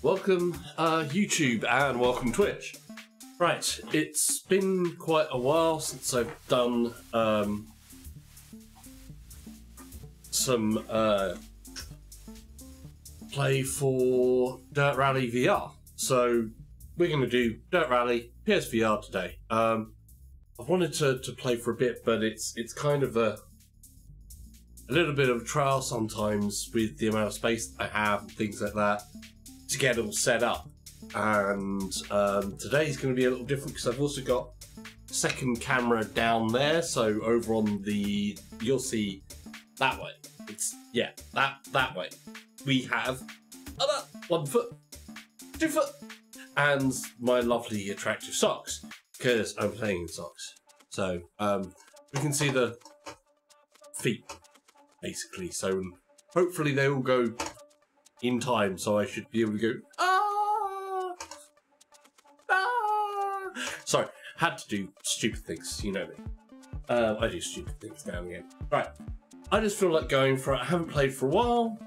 Welcome YouTube and welcome Twitch. Right, it's been quite a while since I've done some play for Dirt Rally VR. So we're going to do Dirt Rally PSVR today. I wanted to play for a bit, but it's kind of a little bit of a trial sometimes with the amount of space I have and things like that to get it all set up. And today's going to be a little different because I've also got a second camera down there. So over on the, you'll see that way. It's, yeah, that way. We have 1 foot, 2 foot, and my lovely attractive socks because I'm playing in socks. So we can see the feet basically. So hopefully they all go in time, so I should be able to go, ah! Sorry, had to do stupid things, you know me. I do stupid things now and again. Right, I just feel like going for it. I haven't played for a while.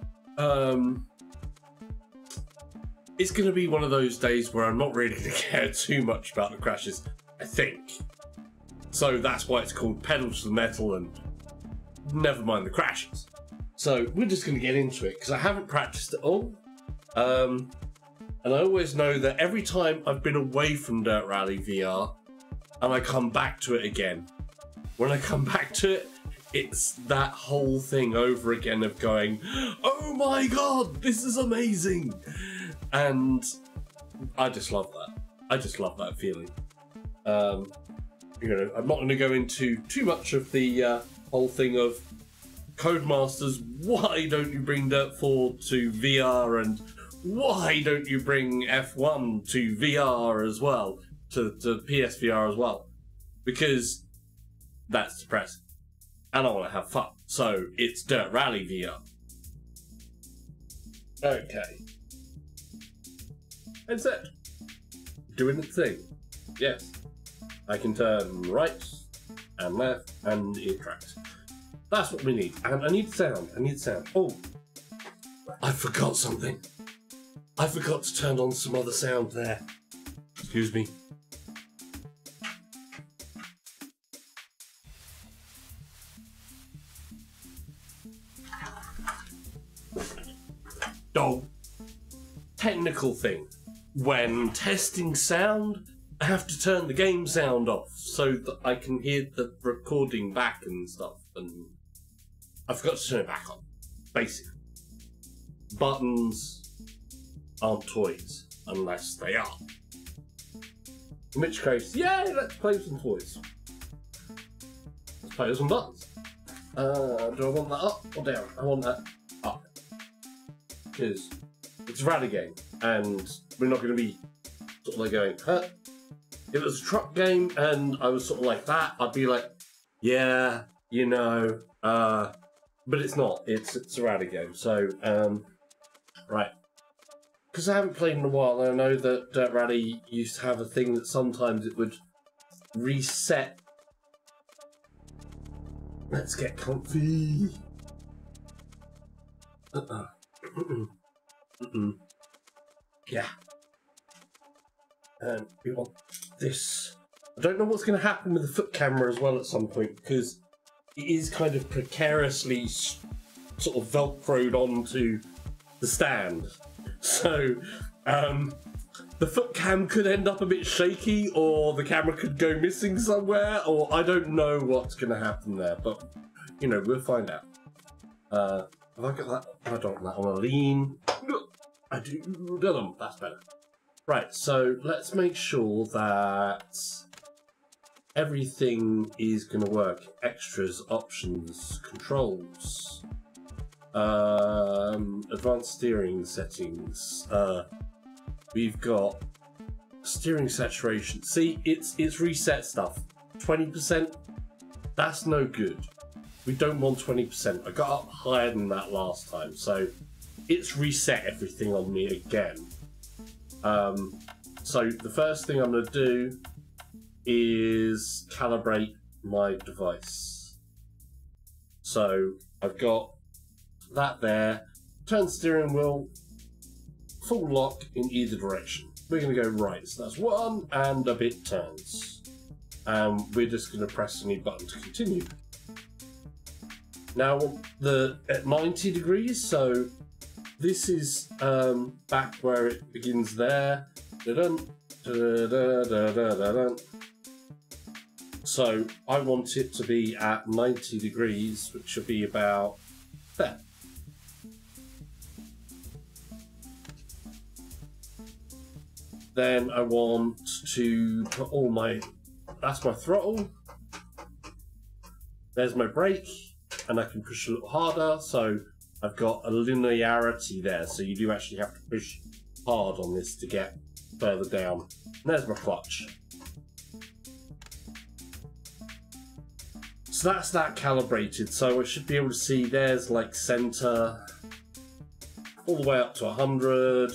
It's going to be one of those days where I'm not really going to care too much about the crashes, I think. So that's why it's called Pedal to the Metal and never mind the crashes. So we're just going to get into it because I haven't practiced at all. And I always know that every time I've been away from Dirt Rally VR and I come back to it again, when I come back to it, it's that whole thing over again of going, oh my God, this is amazing. And I just love that. I just love that feeling. You know, I'm not going to go into too much of the whole thing of Codemasters, why don't you bring Dirt 4 to VR, and why don't you bring F1 to VR as well, to PSVR as well? Because that's depressing, and I want to have fun. So it's Dirt Rally VR. Okay. That's it. Doing its thing. Yes. I can turn right and left, and it tracks. That's what we need. And I need sound. I need sound. Oh, I forgot something. I forgot to turn on some other sound there. Excuse me. Oh, technical thing. When testing sound, I have to turn the game sound off so that I can hear the recording back and stuff. And I forgot to turn it back on, basically. Buttons aren't toys, unless they are. In which case, yay, let's play with some toys. Let's play with some buttons. Do I want that up or down? I want that up. Because it's a rally game, and we're not going to be sort of like going, huh? If it was a truck game and I was sort of like that, I'd be like, yeah, you know, but it's not. It's a rally game. So, right. Because I haven't played in a while, and I know that Dirt Rally used to have a thing that sometimes it would reset. Let's get comfy. Yeah. And we want this. I don't know what's going to happen with the foot camera as well at some point, because it is kind of precariously sort of velcroed onto the stand. So the foot cam could end up a bit shaky, or the camera could go missing somewhere, or I don't know what's going to happen there, but you know, we'll find out. Have I got that? I don't want that on a lean. I do. That's better. Right, so let's make sure that everything is going to work. Extras, options, controls, advanced steering settings. We've got steering saturation. See, it's reset stuff. 20%, that's no good. We don't want 20%. I got up higher than that last time, so it's reset everything on me again. So the first thing I'm going to do is calibrate my device. So I've got that there. Turn steering wheel full lock in either direction. We're going to go right, so that's 1 and a bit turns. We're just going to press any button to continue. Now at 90 degrees, so this is back where it begins there. Da-dun, da-da-da-da-da-da-dun. So I want it to be at 90 degrees, which should be about there. Then I want to put that's my throttle. There's my brake, and I can push a little harder, so I've got a linearity there, so you do actually have to push hard on this to get further down. And there's my clutch. So that's that calibrated, so I should be able to see there's like center, all the way up to 100,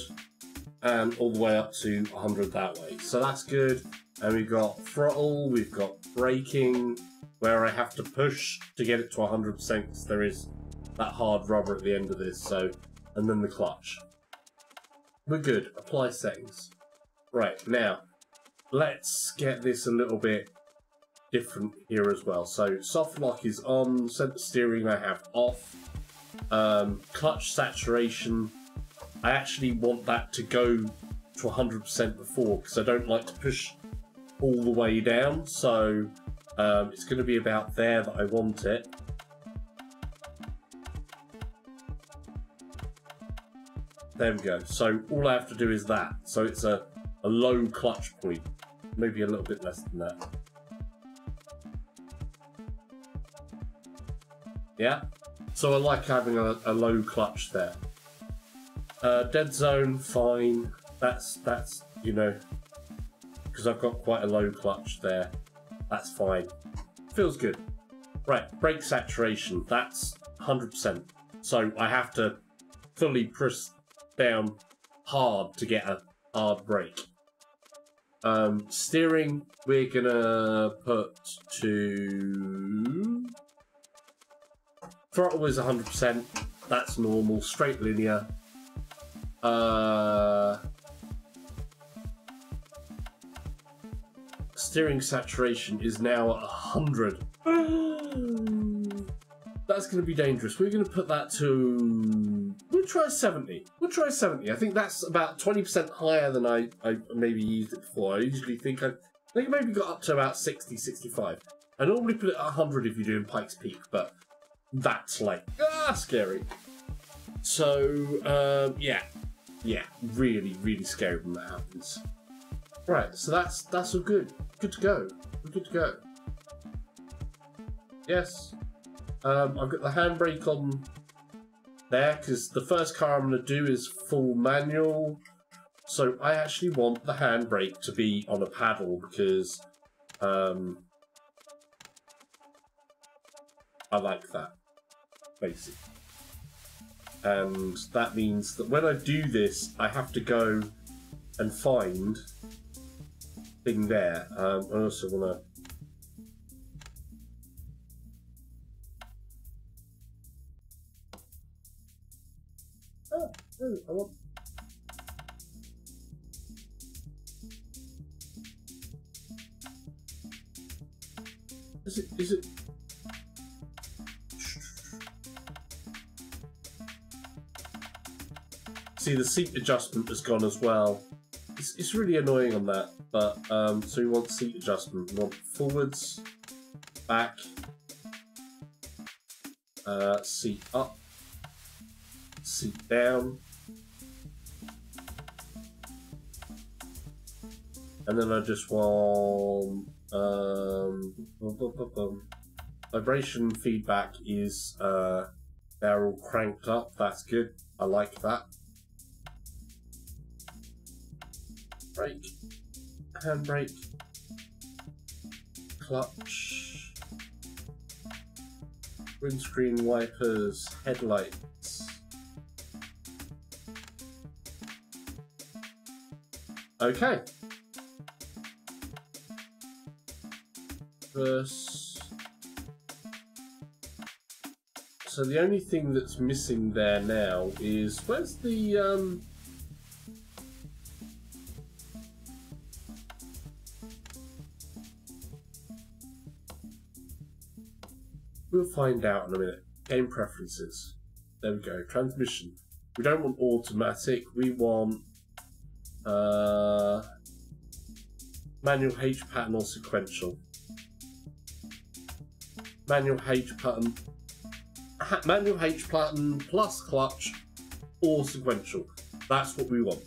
and all the way up to 100 that way. So that's good. And we've got throttle, we've got braking, where I have to push to get it to 100% because there is that hard rubber at the end of this, so, and then the clutch. We're good. Apply settings. Right, now, let's get this a little bit different here as well. So, soft lock is on, center steering I have off, clutch saturation, I actually want that to go to 100% before, because I don't like to push all the way down, so it's going to be about there that I want it. There we go. So all I have to do is that. So it's a low clutch point. Maybe a little bit less than that. Yeah? So I like having a low clutch there. Dead zone, fine. That's you know, because I've got quite a low clutch there. That's fine. Feels good. Right, brake saturation. That's 100%. So I have to fully press down hard to get a hard brake. Steering, we're gonna put to... Throttle is 100%. That's normal, straight linear. Steering saturation is now at 100. That's going to be dangerous. We're going to put that to... We'll try 70. We'll try 70. I think that's about 20% higher than I maybe used it before. I usually think I maybe got up to about 60, 65. I normally put it at 100 if you're doing Pikes Peak, but that's like, scary. So, yeah, really, really scary when that happens. Right, so that's all good. Good to go. We're good to go. Yes. I've got the handbrake on there because the first car I'm going to do is full manual. So I actually want the handbrake to be on a paddle because I like that, basically. And that means that when I do this, I have to go and find thing there. I also want to... Oh, I want... Is it... See, the seat adjustment has gone as well. It's really annoying on that, but so we want seat adjustment. We want forwards, back, seat up, seat down, and then I just want vibration feedback is they're all cranked up. That's good. I like that. Brake, handbrake, clutch, windscreen wipers, headlights. Okay. First. So the only thing that's missing there now is where's the We'll find out in a minute. Game preferences. There we go. Transmission. We don't want automatic. We want manual H pattern or sequential. Manual H pattern. Manual H pattern plus clutch or sequential. That's what we want.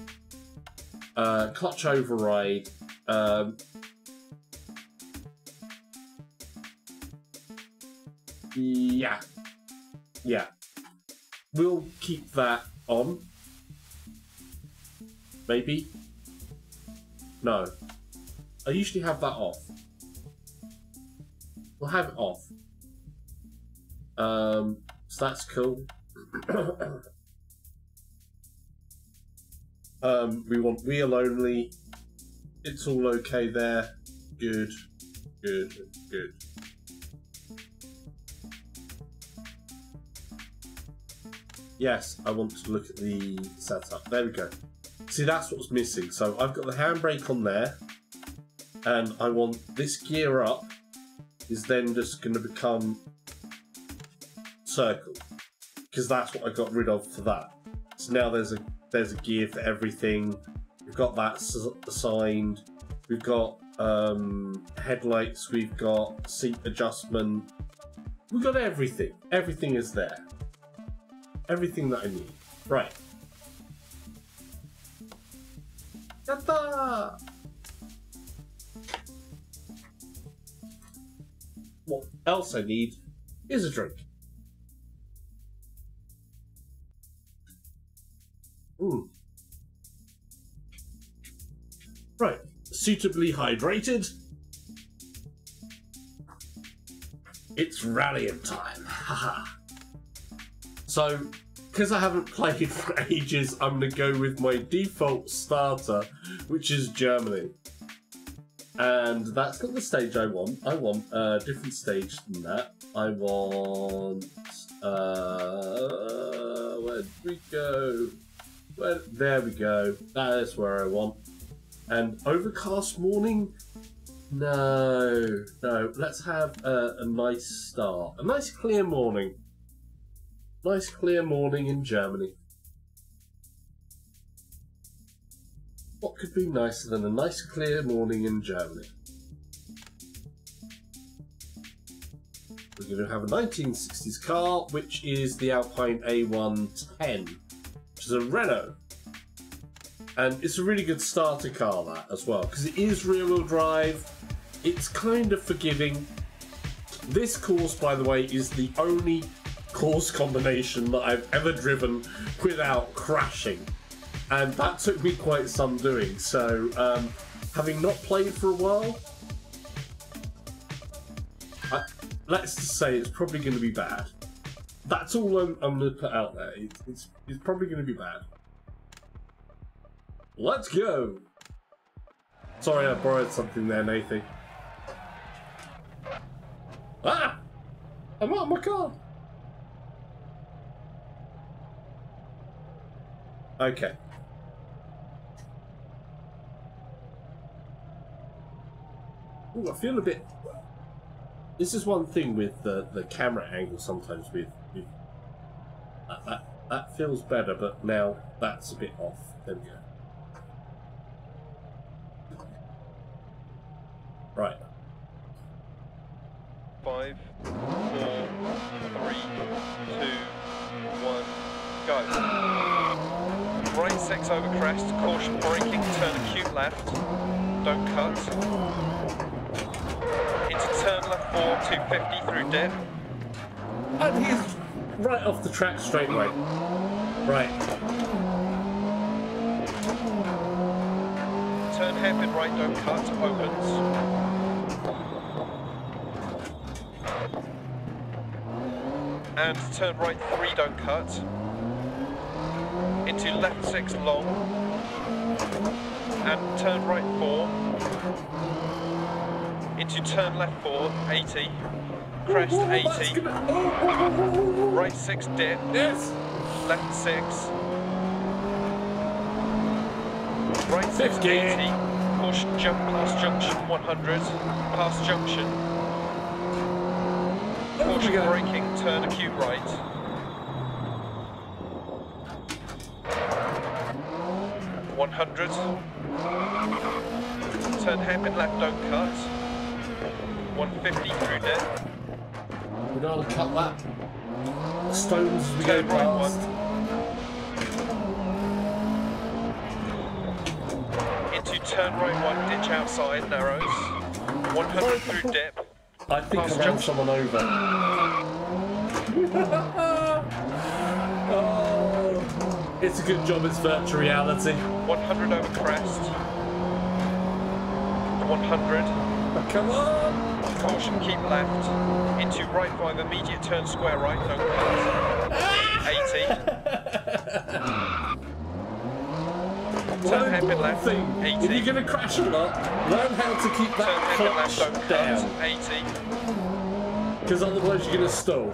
Clutch override. Yeah. Yeah. We'll keep that on. Maybe. No. I usually have that off. We'll have it off. So that's cool. We want wheel only. It's all okay there. Good. Good. Good. Yes, I want to look at the setup. There we go. See, that's what's missing. So I've got the handbrake on there, and I want this gear up is then just going to become circle, because that's what I got rid of for that. So now there's a gear for everything. We've got that assigned. We've got headlights. We've got seat adjustment. We've got everything. Everything is there. Everything that I need. Right. Yatta! What else I need is a drink. Right. Suitably hydrated. It's rallying time. Haha. So, because I haven't played for ages, I'm going to go with my default starter, which is Germany. And that's got the stage I want. I want a different stage than that. I want... where did we go? There we go. That is where I want. And overcast morning? No. No. Let's have a nice start. A nice clear morning. Nice clear morning in Germany. What could be nicer than a nice clear morning in Germany? We're going to have a 1960s car, which is the Alpine A110, which is a Renault. And it's a really good starter car, that, as well, because it is rear-wheel drive. It's kind of forgiving. This course, by the way, is the only course combination that I've ever driven without crashing, and that took me quite some doing. So having not played for a while, let's just say it's probably going to be bad. That's all I'm going to put out there. It's probably going to be bad. Let's go. Sorry, I borrowed something there, Nathan. Ah, I'm out of my car. Okay. Ooh, I feel a bit... This is one thing with the camera angle sometimes with that feels better, but now that's a bit off. There we go. Right. 5, 4, 3, 2, 1, go. Right 6 over crest, caution braking, turn acute left, don't cut. Into turn left 4, 250 through dip. And he's right off the track straight away. Right. Turn hairpin right, don't cut, opens. And turn right 3, don't cut. Into left 6 long. And turn right 4. Into turn left 4, 80. Crest 80. Right 6 dip. Yes. Left 6. Right 6 50. 80. Caution jump past junction 100. Past junction. Caution braking, turn acute right. $100. Turn hairpin left, don't cut. 150 through dip. We don't want to cut that. Stones as we go Turn right past. Into turn right one, ditch outside, narrows. 100 through dip. I think Past I ran junction. someone over. Oh, it's a good job it's virtual reality. 100 over crest. 100. Come on! Caution, keep left. Into right 5, immediate turn square right, don't cut. 80. Turn hairpin left, If 80. you're going to crash a lot, learn how to keep Turn that hairpin left, clutch don't down. cut. 80. Because otherwise you're going to stall.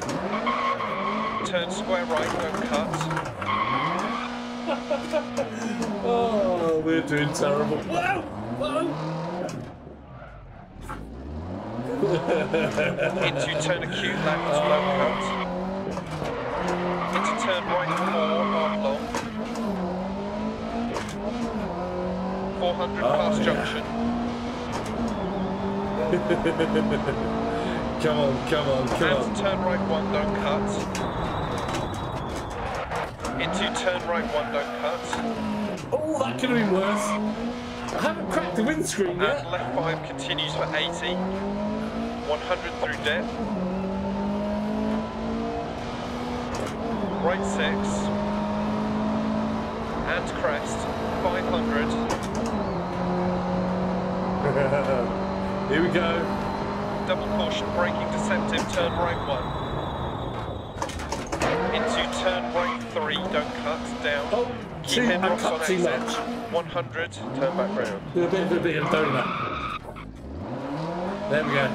Turn square right, don't cut. Oh, we're doing terrible. Whoa! Whoa! Into turn acute left, low cut. Into turn right 4, half long. 400 past junction. Come on, come on, come And on. turn right 1, don't cut. Into turn right 1, don't cut. Oh, that could have been worse. I haven't cracked the windscreen yet. And left 5 continues for 80. 100 through dip. Right 6. And crest. 500. Here we go. Double caution, braking deceptive, turn right 1. Into turn right 3, don't cut, down. Oh, Keep in I rocks on cut too exit. much. 100, turn back round. Do a bit of a donut. There we go.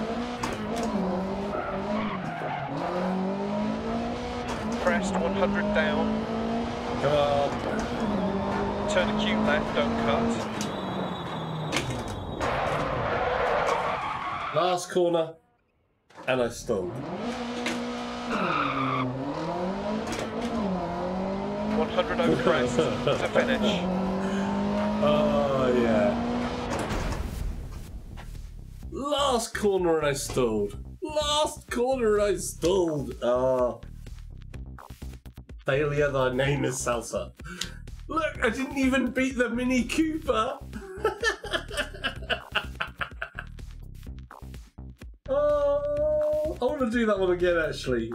Crest, 100 down. Come on. Turn acute left, don't cut. Last corner. And I stalled. 100 over crest to finish. Oh, yeah. Last corner and I stalled. Last corner and I stalled. Oh. Failure, thy name is Salsa. Look, I didn't even beat the Mini Cooper. Oh, I want to do that one again, actually.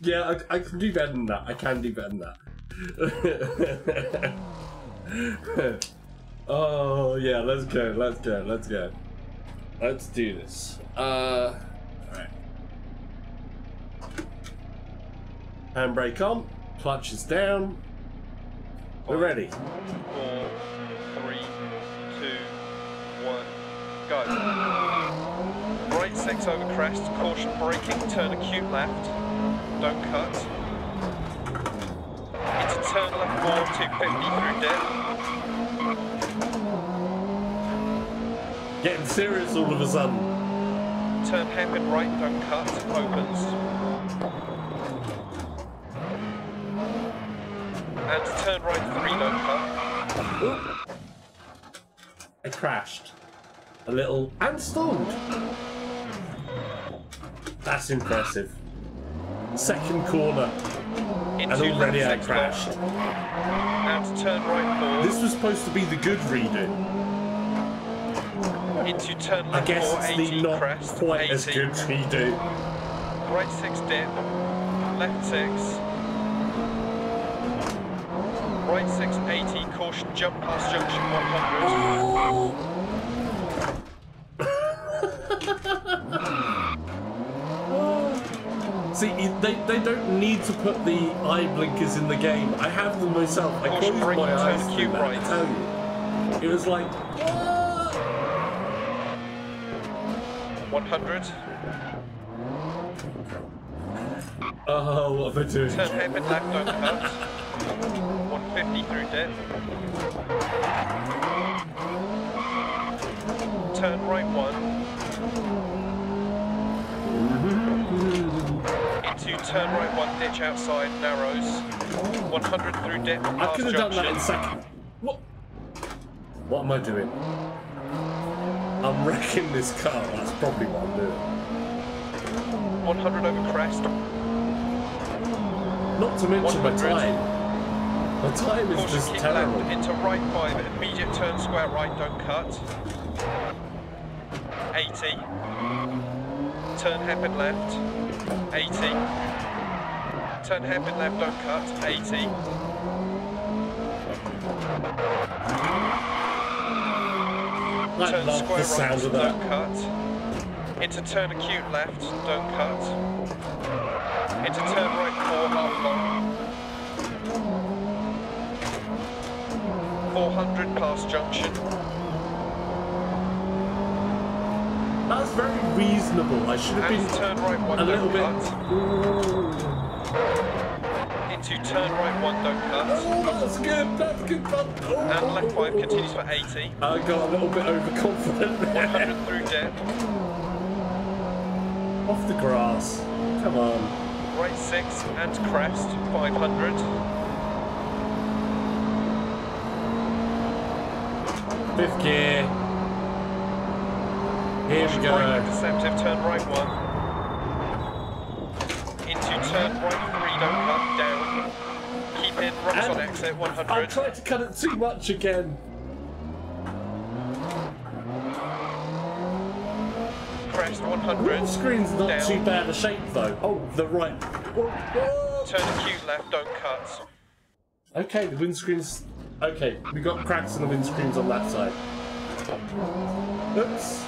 Yeah, I can do better than that. I can do better than that. Oh, yeah, let's go, let's go, let's go. Let's do this. Alright. Handbrake on, clutch is down. We're ready. 4, 3, 2, 1, go. Right 6 over crest, caution braking, turn acute left, don't cut. Into turn left 4, 250 through dip. Getting serious all of a sudden. Turn hairpin right, don't cut, opens. And turn right 3, don't cut. Oop. I crashed. A little and stalled. That's impressive. Second corner. Into And already I left 6 crashed. left. And turn right 4. This was supposed to be the good redo. Into turn I left guess 4, it's 80 the not crest, quite 80. as good redo. Right 6 dip, left 6. Right 6, 80, caution, jump past junction 100. See, they don't need to put the eye blinkers in the game. I have them myself. I Caution, closed braking, my eyes turn to acute that, right. I tell you. It was like, 100. oh, what am I doing? Turn hairpin left, don't cut. 150 through dip. Turn right 1. Into turn right 1, ditch outside, narrows. 100 through dip, I past could have done that in junction. second. What? What am I doing? I'm wrecking this car. That's probably what I'm doing. 100 over crest. Not to mention my 100. time. My time is Caution, just keep terrible. left into right 5, immediate turn square right, don't cut. 80. Turn hairpin left. 80. Turn hairpin left, don't cut. 80. I Turn love square the sound right, of that. don't cut. Into turn acute left, don't cut. Into turn right 4, half long. 400 past junction. That's very reasonable. I should have And been turn right 1, a little don't bit. cut. Ooh. Into turn right 1, don't cut. Oh, that's good. That's good fun. Oh, And left 5 continues for 80. I got a little bit overconfident there. 100 through dip. Off the grass. Come on. Right 6 and crest, 500. Fifth gear. Here we go. Right deceptive, turn right 1. Into turn right 3, don't cut, down. Keep in, rocks on exit, I 100. tried to cut it too much again. Crest, 100. The screen's not down. too bad a shape though. Oh, the right. Whoa, whoa. Turn acute left, don't cut. Okay, the windscreen's... Okay, we got cracks in the windscreens on that side. Oops.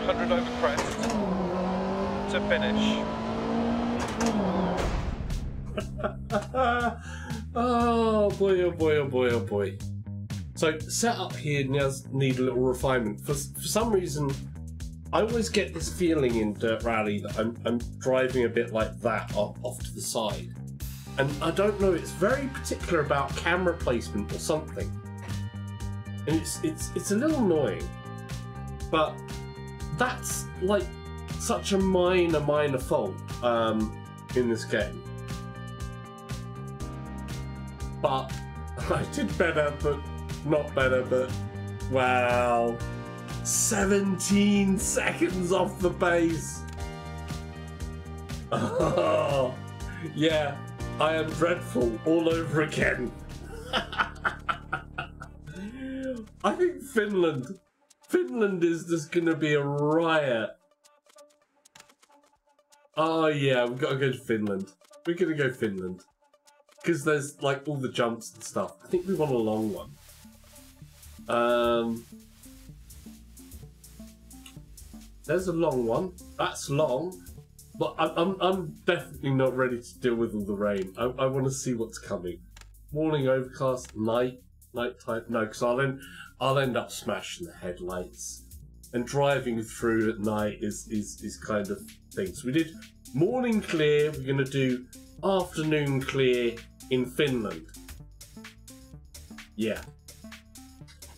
Over crest to finish. Oh boy, oh boy, oh boy, oh boy. So, setup here does need a little refinement. For some reason, I always get this feeling in Dirt Rally that I'm driving a bit like that off to the side. And I don't know, it's very particular about camera placement or something. And it's a little annoying. But that's like such a minor fault in this game. But I did better, but not better, but wow. 17 seconds off the base. Oh, yeah, I am dreadful all over again. I think Finland is just gonna be a riot. Oh yeah, we've got to go to Finland. We're gonna go Finland. Because there's like all the jumps and stuff. I think we want a long one. There's a long one. That's long. But I'm definitely not ready to deal with all the rain. I want to see what's coming. Morning overcast, nighttime. No, because I'll end up smashing the headlights. And driving through at night is kind of thing. So we did morning clear. We're going to do afternoon clear in Finland. Yeah.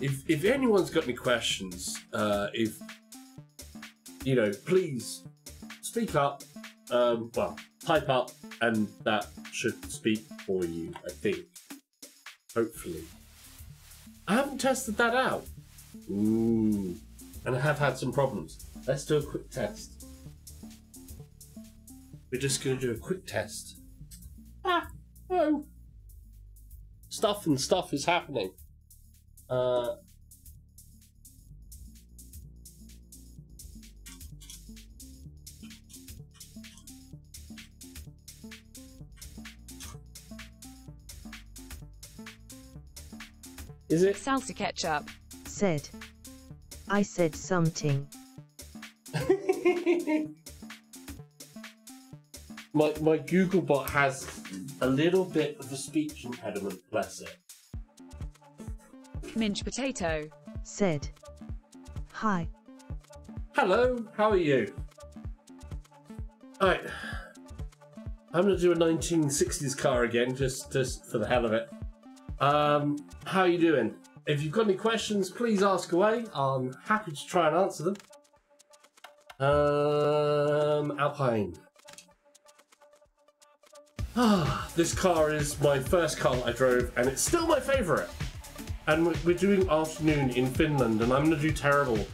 If anyone's got any questions, if you know, please speak up. Well, type up, and that should speak for you, I think. Hopefully. I haven't tested that out. Ooh. And I have had some problems. Let's do a quick test. We're just going to do a quick test. Oh. Stuff is happening. Is it? Salsa ketchup. Said. I said something. My Googlebot has a little bit of a speech impediment, bless it. Mince potato. Said. Hi. Hello, how are you? Alright. I'm going to do a 1960s car again, just for the hell of it. How you doing? If you've got any questions, please ask away. I'm happy to try and answer them. Alpine. This car is my first car that I drove, and it's still my favourite. And we're doing afternoon in Finland, and I'm going to do terrible.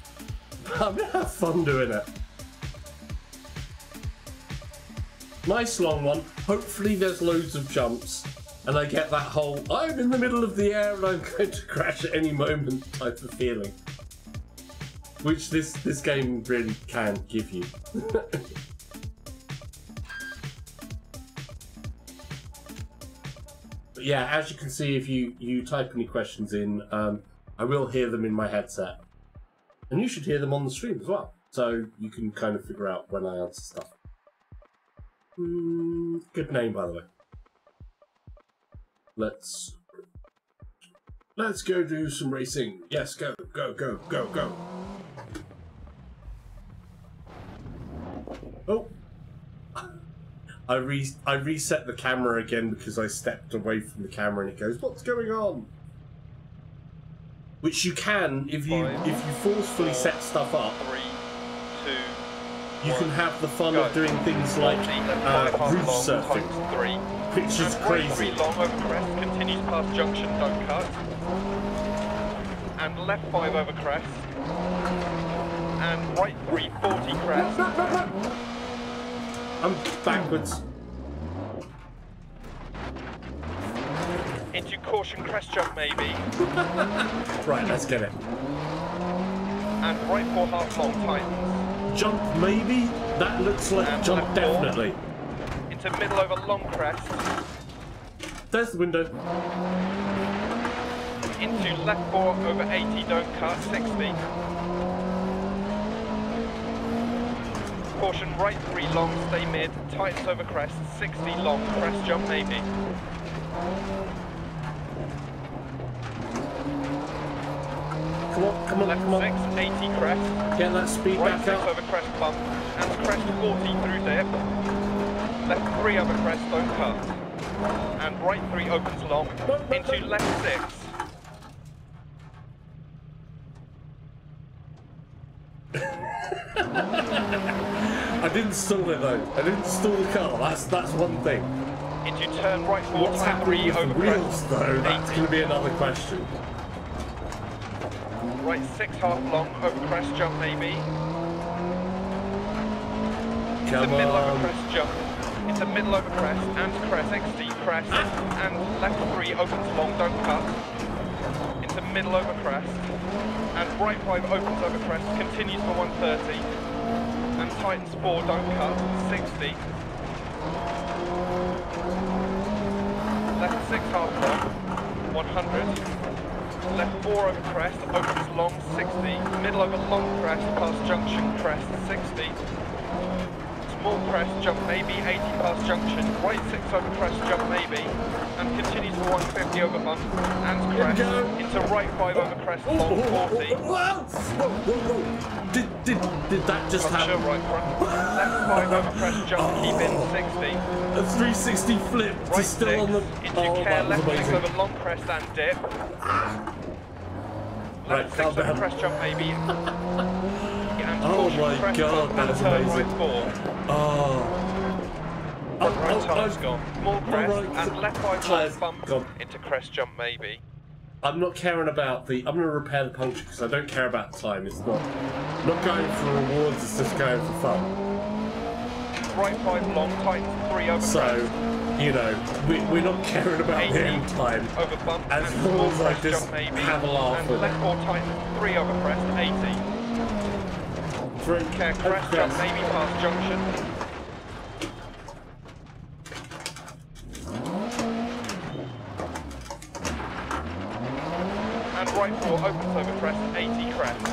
I'm going to have fun doing it. Nice long one. Hopefully there's loads of jumps, and I get that whole, I'm in the middle of the air and I'm going to crash at any moment type of feeling. Which this game really can give you. But yeah, as you can see, if you type any questions in, I will hear them in my headset. And you should hear them on the stream as well. So you can kind of figure out when I answer stuff. Good name, by the way. Let's go do some racing. Yes, go. Oh, I reset the camera again because I stepped away from the camera and it goes, what's going on? Which you can if you forcefully set stuff up. 3, 2, you can have the fun of doing things like roof surfing, which is crazy. Right 3 long over crest, continues past junction, don't cut. And left 5 over crest. And right 3, 40 crest. I'm backwards. Into caution, crest jump maybe. Right, let's get it. And right 4 half long tightens. Jump maybe? That looks like and jump definitely. Into middle over long crest. There's the window. Into left 4 over 80, don't cut, 60. Caution, right 3 long, stay mid, tightens over crest, 60 long, crest jump maybe. Come on, left come on. 6, 80 crest. Get that speed Right back 6 up. over crest bump, and crest 40 through dip. Left 3 over crest, don't cut. And right 3 opens long, into left 6. I didn't stall it though. I didn't stall the car. That's one thing. Into turn right 4, What's happening with over the wheels crest, though? 80. That's going to be another question. Right 6 half long, over crest jump maybe. Come Into middle over on. crest jump. Into middle over crest and crest, 60 crest. And left 3 opens long, don't cut. Into middle over crest. And right 5 opens over crest, continues for 130. And tightens 4, don't cut, 60. Left 6 half long, 100. Left 4 over crest, opens long, 60. Middle over long crest, past junction, crest, 60. Small crest, jump maybe, 80 past junction. Right 6 over crest, jump maybe. And continues for 150 over bump. And crest, into right 5 over crest, long, 40. Did that just happen? Right front. Left 5 over crest, jump, keep in, 60. A 360 flip to Right still 6, on the... into Oh, care, that was left 6 amazing. over long crest and dip. Right, Left 6 calm over down. crest jump maybe. And Oh caution, my crest God, bump that and is turn amazing. right 4. Oh. Front right tire's gone. Small crest right. and left 5 Tire's half bump gone. into crest jump maybe. I'm not caring about the... I'm going to repair the puncture because I don't care about time. It's not going for rewards, it's just going for fun. Right 5 long, tightens 3 over So, crest. you know, we're not caring about 80 the end time. over bump As and long small as I crest just jump maybe. have a laugh and with left it. 4 tightens 3 over crest, 80. Care crest jump maybe past junction. And right 4 opens over crest, 80 crest.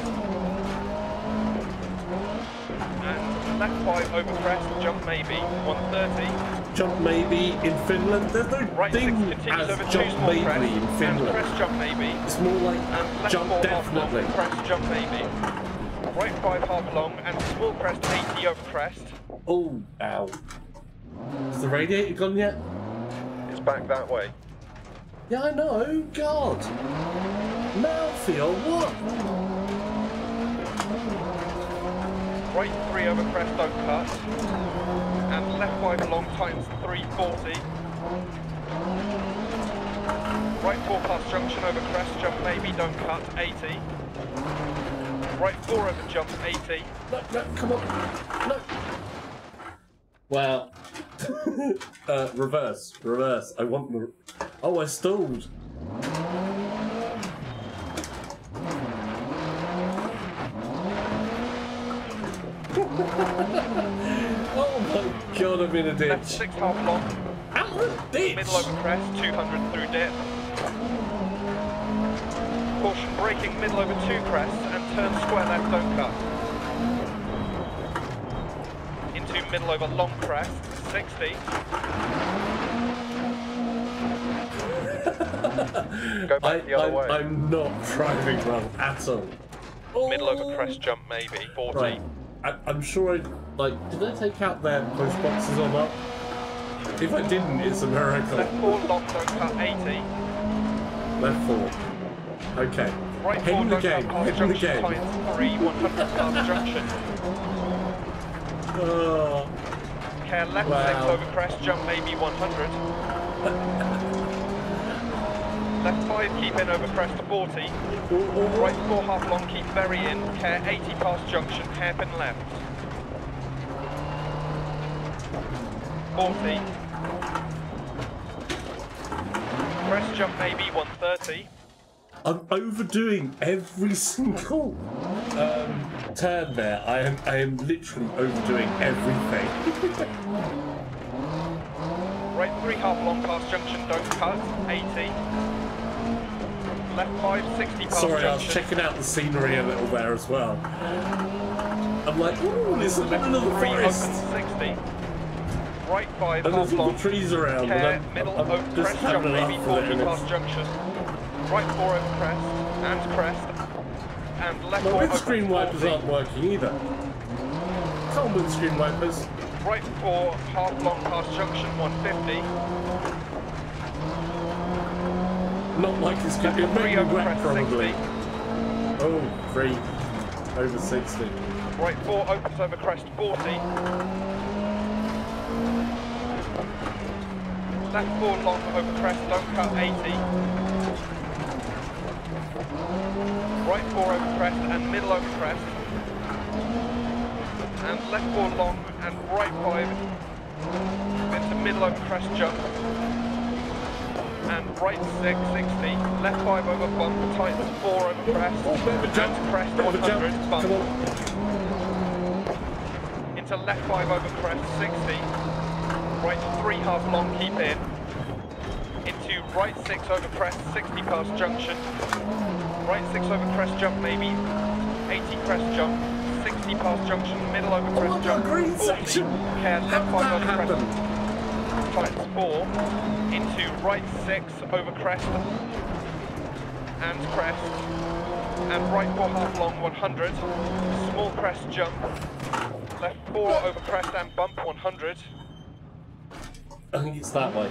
And left 5 over crest, jump maybe, 130. Jump maybe in Finland. There's no Right 6 thing continues over as 2 jump small maybe crest, in and Finland. crest jump maybe. It's more like And left jump 4 half definitely. long, crest jump maybe. Right 5 half long, and small crest 80 over crest. Oh, ow. Is the radiator gone yet? It's back that way. Yeah, I know. God. Mouthfeel, what? Right 3 over crest, don't cut. And left 5 long times 340. Right 4 past junction over crest, jump maybe, don't cut, 80. Right 4 over jump, 80. No, come on. No. Wow. Reverse. I want the... Oh, I stalled. Oh my god, I'm in a ditch. Left 6 half long. Out of the ditch! Middle over crest, 200 through dip. Caution braking middle over 2 crests and turn square left, don't cut. Into middle over long crest, 60. Go back the other way. I'm not driving wrong at all. Middle over crest jump maybe, 40. Right. I'm sure did I take out their push boxes or not? If I didn't, it's a miracle. Left 4 long, don't cut, 80. Left 4. Okay. Right 4 Heading the don't game. cut past Heading the junction, game. times 3, 100 past junction. Oh. Care left Wow. 6 over crest, jump maybe 100. Left 5 keep in over crest to 40. Right 4 half long keep very in. Care 80 past junction, hairpin left. 40. Crest jump maybe 130. I'm overdoing every single turn there. I am literally overdoing everything. Right 3 half long past junction, don't cut, 80. Left 5, 60 past Sorry, junction. I was checking out the scenery a little there as well. I'm like, ooh, there's another 3 forest. open 60. Right 5 And half there's all long. the trees around. Care, And middle I'm over just crest jump having maybe enough 40 of it. past junction. Right 4 over crest and crest. And left 4 My over windscreen wipers 40. aren't working either. Come on, windscreen wipers. Right 4 half long past junction 150. Not like it's going to Left 3 be over wet, crest probably. 60. Oh, 3 over 60. Right 4 opens over crest 40. Left 4 long over crest, don't cut 80. Right 4 over crest and middle over crest. And left 4 long and right 5 into middle over crest jump. And right 6, 60. Left 5 over bump, tightens 4 over crest. Oh, bit of a jump. And crest Bit of a 100, jump. bump. Come on. Into left 5 over crest, 60. Right 3 half long, keep in. Into right 6 over crest, 60 past junction. Right 6 over crest jump maybe, 80 crest jump. 60 past junction, middle over crest Oh, jump, green 40. section. Care How left did 5 that over happen? crest, tightens 4. Into right 6 over crest. And crest. And right 4 half long, 100. Small crest jump. Left 4 over crest and bump 100. I think it's that way.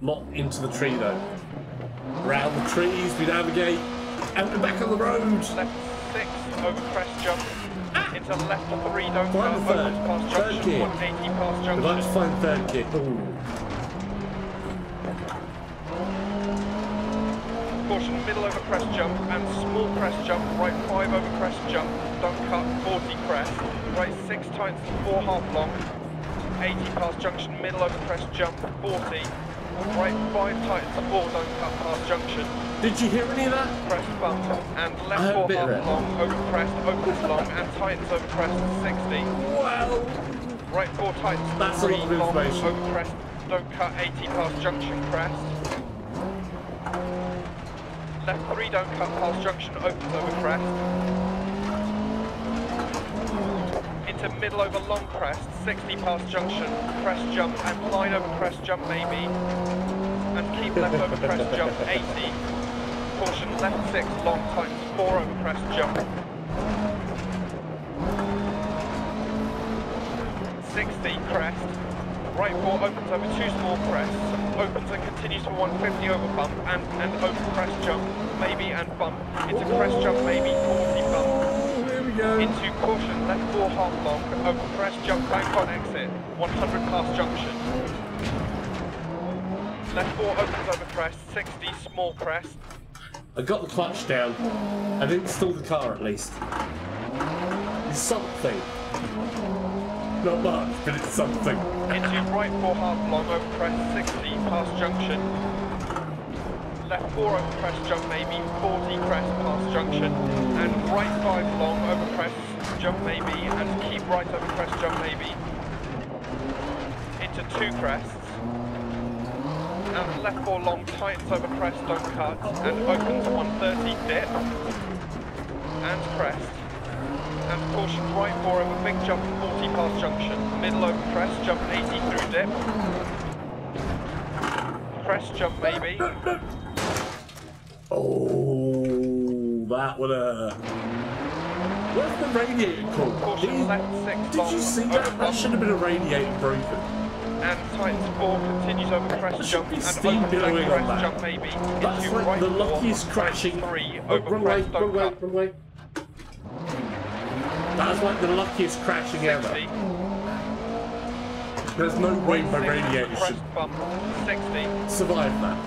Not into the tree though. Round the trees, we navigate, out and back on the road. Left 6 over crest jump. Into left 3, don't Find the third. opens past Third junction, gear. 180 past I'd like to junction. find third kit. Ooh. Caution middle over crest jump and small crest jump, right 5 over crest jump, don't cut, 40 crest. Right 6 times 4 half long. 80 past junction, middle over crest jump, 40. Right 5 tightens 4, don't cut past junction. Did you hear any of that? Crest bump and I left heard a 4 bit of half it. long, over crest, opens long and tightens over crest, 60. Wow. Right 4 tightens That's a 3 lot of long, information. over crest, don't cut, 80 past junction, crest. Left 3 don't cut past junction, opens over crest. Into middle over long crest, 60 past junction, crest jump and line over crest jump maybe. And keep left over crest jump, 80. Caution left 6 long times 4 over crest jump. 60 crest. Right 4 opens over 2 small crests, opens and continues for 150 over bump, and over crest jump, maybe, and bump, into crest jump, maybe, 40 bump, There we go. into caution, left 4 half long, over crest jump, bank on exit, 100 past junction. Left 4 opens over crest, 60, small crest. I got the clutch down. I didn't stall the car at least. It's something. Not much, but it's something. Into right 4 half long, over crest, 60, past junction. Left 4 over crest jump, maybe, 40 crest past junction. And right 5 long, over crest jump, maybe, and keep right over crest jump, maybe. Into 2 crests. And left 4 long, tightens over crest, don't cut, and opens 130 dip. And crest. And caution right 4 over big jump, 40 past junction. Middle over crest, jump 80 through dip. Crest jump maybe. Oh, that would what's the radiator called? Caution left 6 long. Did you see that? That should have been a radiator broken. And tightens 4, continues over crest jump, and steam opens billowing back on crest that. jump maybe. That's Into like right the 4, luckiest crashing. 3 Oh, over wrong way, crest, wrong don't way, cut. wrong way. That's like the luckiest crashing 60. ever. There's no way my 6, radiator should crest bump, 60. survive that.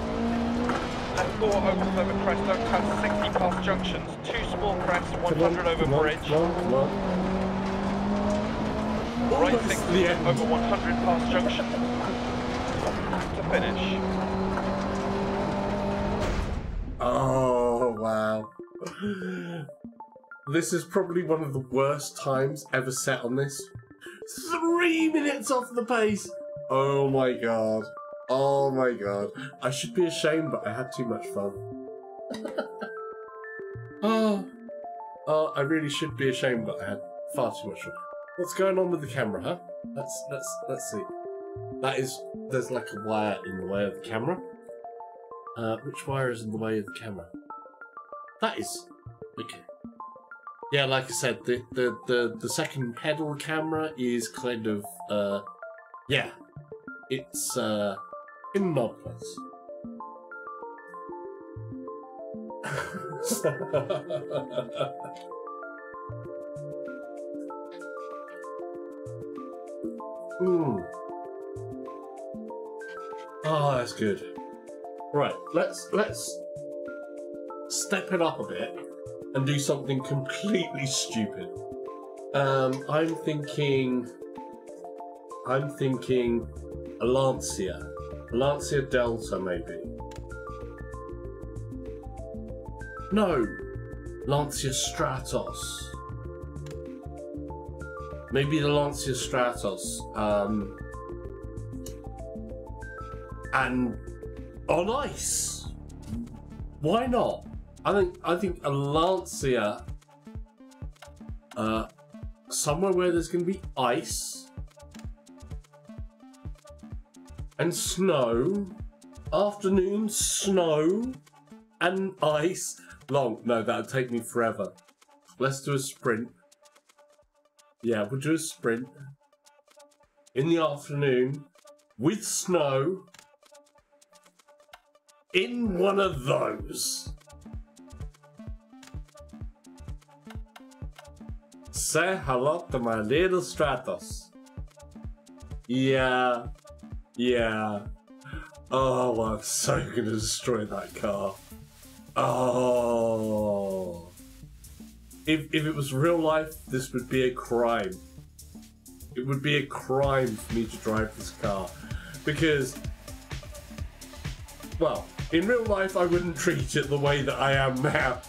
Left 4 opens over crest, don't cut, 60 past junctions, 2 small crests, 100 over Come on, bridge. come on, come on. Right Almost 60 the end. over 100 past junction. To finish. Oh, wow. This is probably one of the worst times ever set on this. 3 minutes off the pace. Oh my god. Oh my god. I should be ashamed, but I had too much fun. Oh, I really should be ashamed, but I had far too much fun. What's going on with the camera, huh? Let's see. There's like a wire in the way of the camera. Which wire is in the way of the camera? That is okay. Yeah, like I said, the second pedal camera is kind of yeah, it's in an odd place. Oh, that's good. Right, let's step it up a bit and do something completely stupid. I'm thinking a Lancia Delta maybe. No, Lancia Stratos. Maybe the Lancia Stratos. And on ice. Why not? I think a Lancia, somewhere where there's going to be ice and snow, afternoon snow and ice. Long, no, that'd take me forever. Let's do a sprint. Yeah, we'll do a sprint in the afternoon with snow in one of those. Say hello to my little Stratos. Yeah. Oh, I'm so gonna destroy that car. Oh. If it was real life, this would be a crime. It would be a crime for me to drive this car. Because, well, in real life, I wouldn't treat it the way that I am now.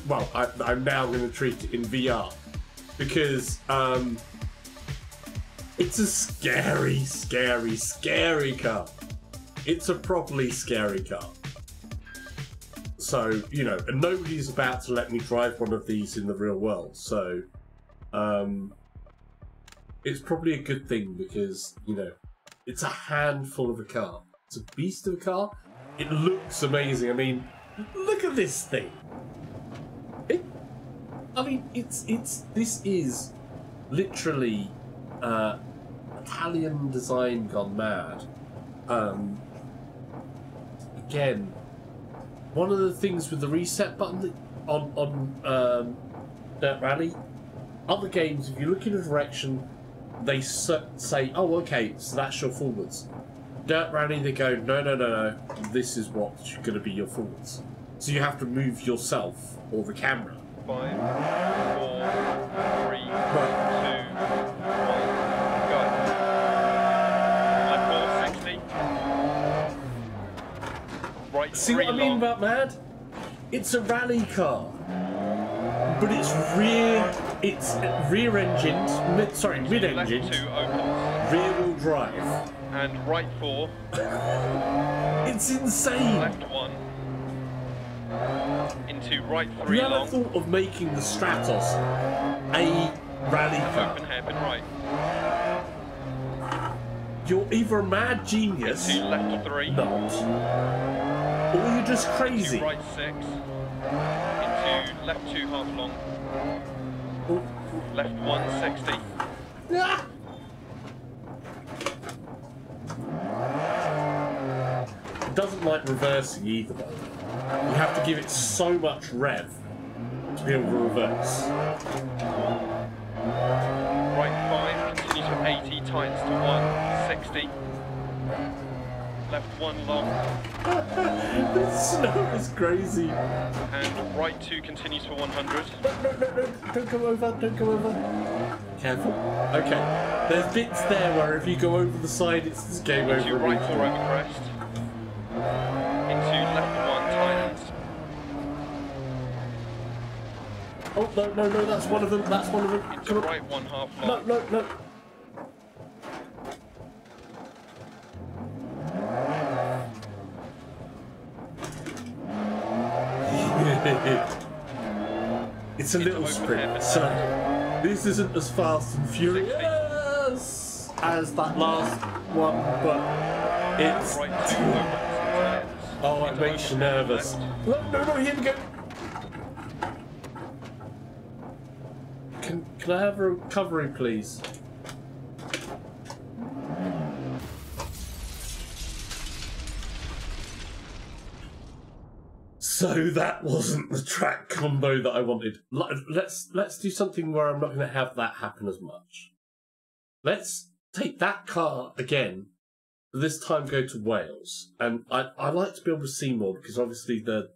Well, I'm now going to treat it in VR. Because, it's a scary, scary, scary car. It's a properly scary car. So, you know, and nobody's about to let me drive one of these in the real world. So, it's probably a good thing because, you know, it's a handful of a car. It's a beast of a car. It looks amazing. I mean, look at this thing. This is literally a Italian design gone mad. Again, one of the things with the reset button on Dirt Rally, other games, if you look in a direction, they say, "Oh, okay, so that's your forwards." Dirt Rally, they go, no, this is what's going to be your forwards. So you have to move yourself or the camera. 5, 4, 3, 2, 1, go. Left 460. Right. See what I mean about mad? It's a rally car, but it's rear-engined. Sorry, mid-engined. Left 2 opens. Rear-wheel drive. And right 4. It's insane. Left 1. Into right 3 You ever long. thought of making the Stratos a rally car? Open hairpin right. You're either a mad genius, Into left 3. not, or you're just crazy. Into right 6. Into left 2 half long. Left 160. Ah! It doesn't like reversing either, though. You have to give it so much rev to be able to reverse. Right 5, continue to 80, tightens to 160. Left 1 long. The snow is crazy. And right 2 continues for 100. No, don't go over, don't go over. Careful. Okay, there's bits there where if you go over the side, it's game over. Into right 4 over crest. Into left 1 tightens. Oh, no, that's one of them, that's one of them. Into Come on. right 1 half long. No. It's a little sprint, so this isn't as fast and furious as that last one, but it's... Right 2 opens and tightens. Oh, it makes you nervous. No, here we go. Can I have a recovery, please? So that wasn't the track combo that I wanted. Let's do something where I'm not going to have that happen as much. Let's take that car again. This time go to Wales, and I like to be able to see more because obviously the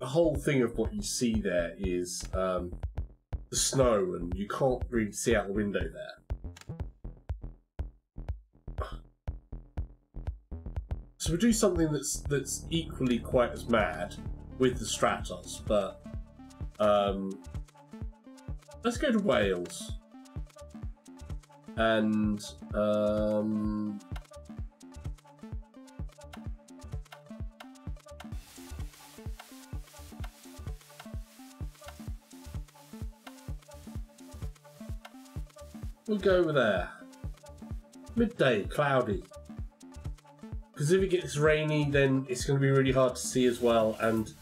whole thing of what you see there is the snow, and you can't really see out the window there. So we'll do something that's equally quite as mad with the Stratos, but let's go to Wales. And we'll go over there. Midday, cloudy. Because if it gets rainy, then it's going to be really hard to see as well. And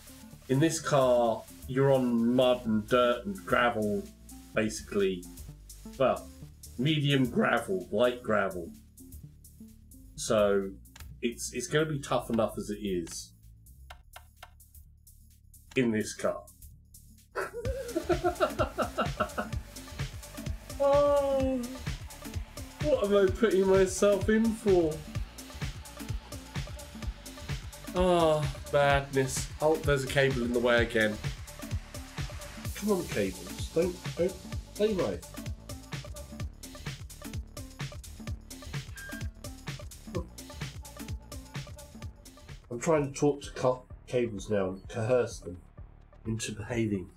in this car, you're on mud and dirt and gravel, basically. Well, medium gravel, light gravel. So it's going to be tough enough as it is in this car. Oh, what am I putting myself in for? Oh, madness. Oh, there's a cable in the way again. Come on, cables. Don't play right. I'm trying to talk to cables now and coerce them into behaving.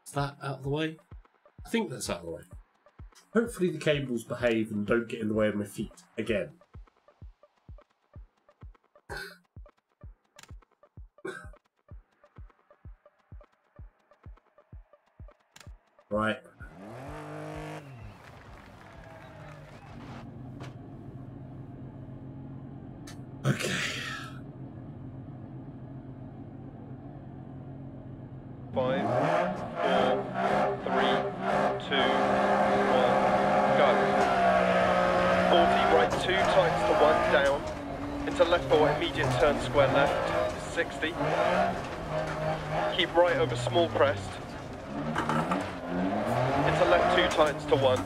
Is that out of the way? I think that's out of the way. Hopefully the cables behave and don't get in the way of my feet again. Right. Okay. Five, 4, 3, 2, 1. 4, immediate turn square left, 60. Keep right over small crest. Into left 2 tightens to 1.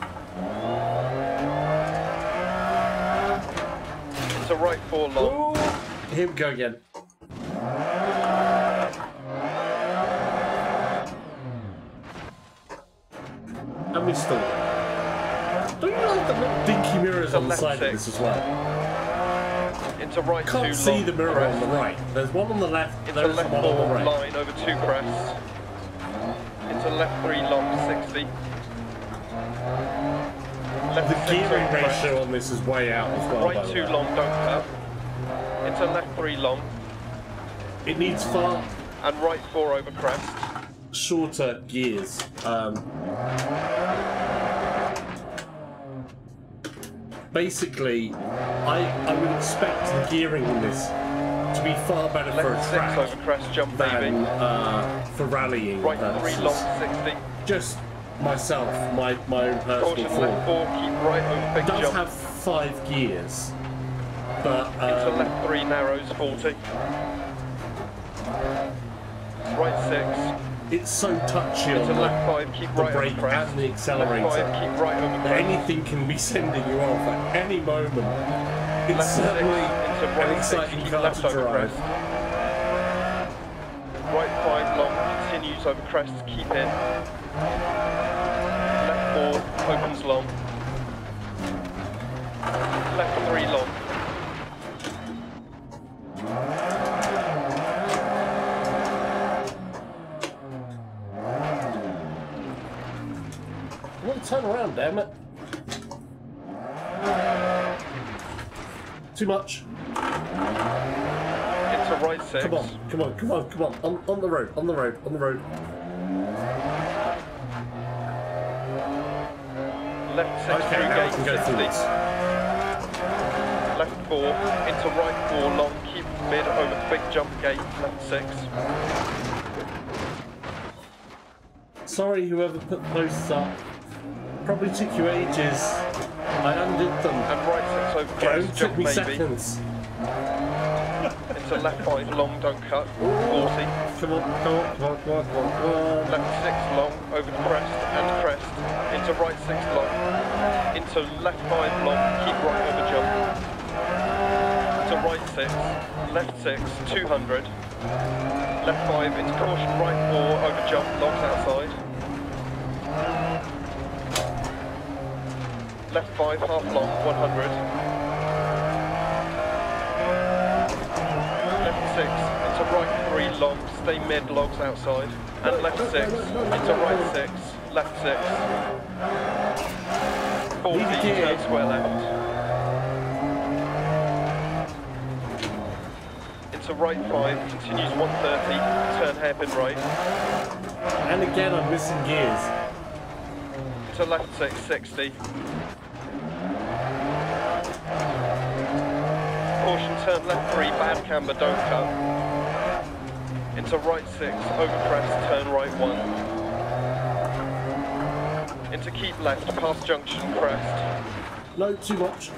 Into right 4 long. Ooh, here we go again. And we stalled. Don't you like the little dinky mirrors on the side 6. of this as well? Into right 2 long. Can't see the mirror on the right. There's one on the left, Into there's left one 4 on the right. line over 2 crests. Into left 3 long, 60. Left The 6 gearing over crest. ratio on this is way out as well. by Right the 2 way. long, don't cut. Into left 3 long. It needs far And right 4 over crest. shorter gears. Basically, I would expect the gearing in this to be far better for a Left 6 track over crest, jump baby. than for rallying Right 3 purposes. long, 60. Just myself, my own personal Caution thought. left 4, keep right over It big does jump. have 5 gears, but Into left 3 narrows, 40. Right 6. it's so touchy Into on left 5, keep the right over brake crest. and the Left accelerator. 5, keep right over that crest. anything can be sending you off at any moment. It's Left 6 certainly into an right 6, exciting keep car left to over drive. crest. Right 5 long, continues over crest, keep in. Left 4, opens long. Left 3 long. I want to turn around, damn it. Too much. Into right 6. Come on, come on, come on, come on. On the road, on the road, on the road. Left 6 Okay, through now we gate can go 60. forwards. Left 4, into right 4 long, keep mid over big jump gate, left 6. Sorry, whoever put posts up. Probably took you ages. I undid them. And right 6 over It crest, only jump took me maybe. seconds. Into left 5 long, don't cut, 40. Come on, come on, come on, come on, come on, come on. Left 6 long, over the crest and crest. Into right 6 long. Into left 5 long, keep right over jump. To right 6, left 6, 200. Left 5 into caution, right 4 over jump, logs outside. Left 5, half long, 100. Left 6 into right 3 long, stay mid, logs outside. And left 6 into right 6, left 6. 40, turn square left. Into right 5, continues 130, turn hairpin right. And again, I'm missing gears. To left 6, 60. Caution, turn left 3, bad camber, don't cut. Into right 6, over crest, turn right 1. Into keep left, past junction, crest. No, too much.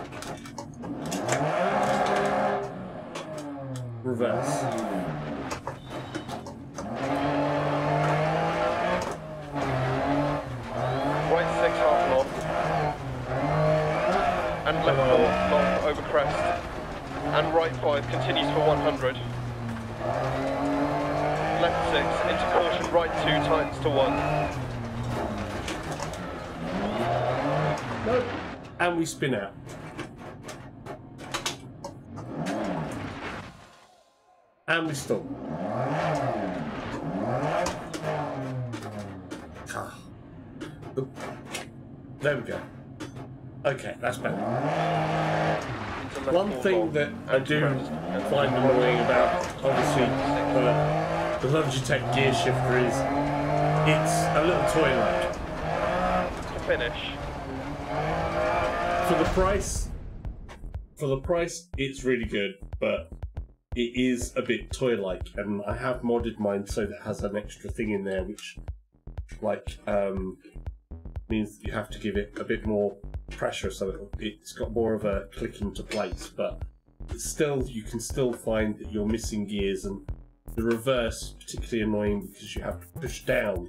Reverse. Right 6, half long. And left 4, long, over crest. And right 5, continues for 100. Left 6, into caution, right 2, tightens to 1. No. And we spin out. And we stop. Ah. Oop. There we go. Okay, that's better. Into left One 4 thing long, that I and do crest. find annoying about, obviously, the Logitech gear shifter is it's a little toy-like. To finish. For the price, it's really good, but it is a bit toy-like, and I have modded mine so that it has an extra thing in there, which, like, means you have to give it a bit more pressure, so it's got more of a click into place. But still, you can still find that you're missing gears, and the reverse is particularly annoying because you have to push down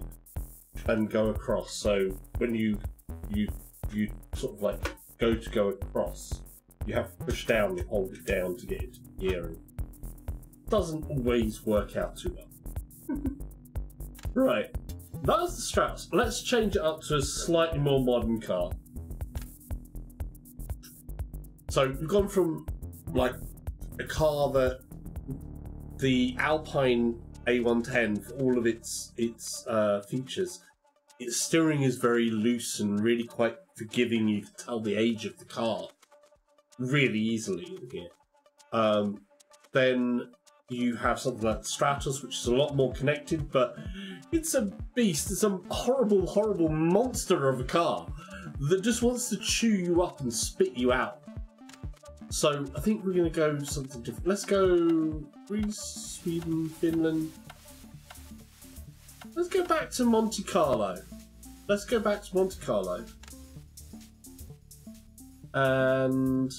and go across. So when you sort of like go across, you have to push down and hold it down to get it to gear. And it doesn't always work out too well. Right, that's the Stratos. Let's change it up to a slightly more modern car. So we've gone from like a car that the Alpine A110, for all of its features, its steering is very loose and really quite forgiving. You can tell the age of the car really easily in here. Then you have something like the Stratos, which is a lot more connected, but it's a beast. It's a horrible, horrible monster of a car that just wants to chew you up and spit you out. So I think we're going to go something different. Let's go Greece, Sweden, Finland. Let's go back to Monte Carlo. Let's go back to Monte Carlo. And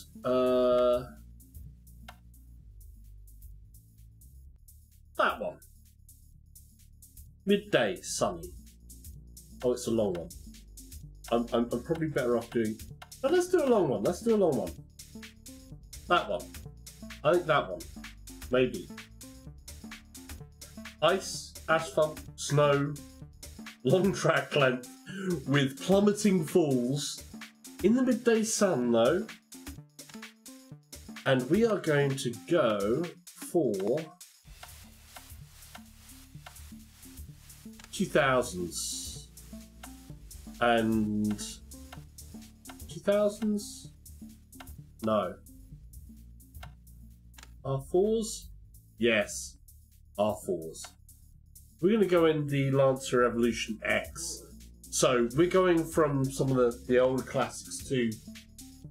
that one. Midday, sunny. Oh, it's a long one. I'm probably better off doing... But let's do a long one. Let's do a long one. That one. I think that one. Maybe. Ice, asphalt, snow, long track length with plummeting falls in the midday sun though. And we are going to go for 2000s. And 2000s? No. R4s? Yes, R4s. We're going to go in the Lancer Evolution X. So we're going from some of the old classics to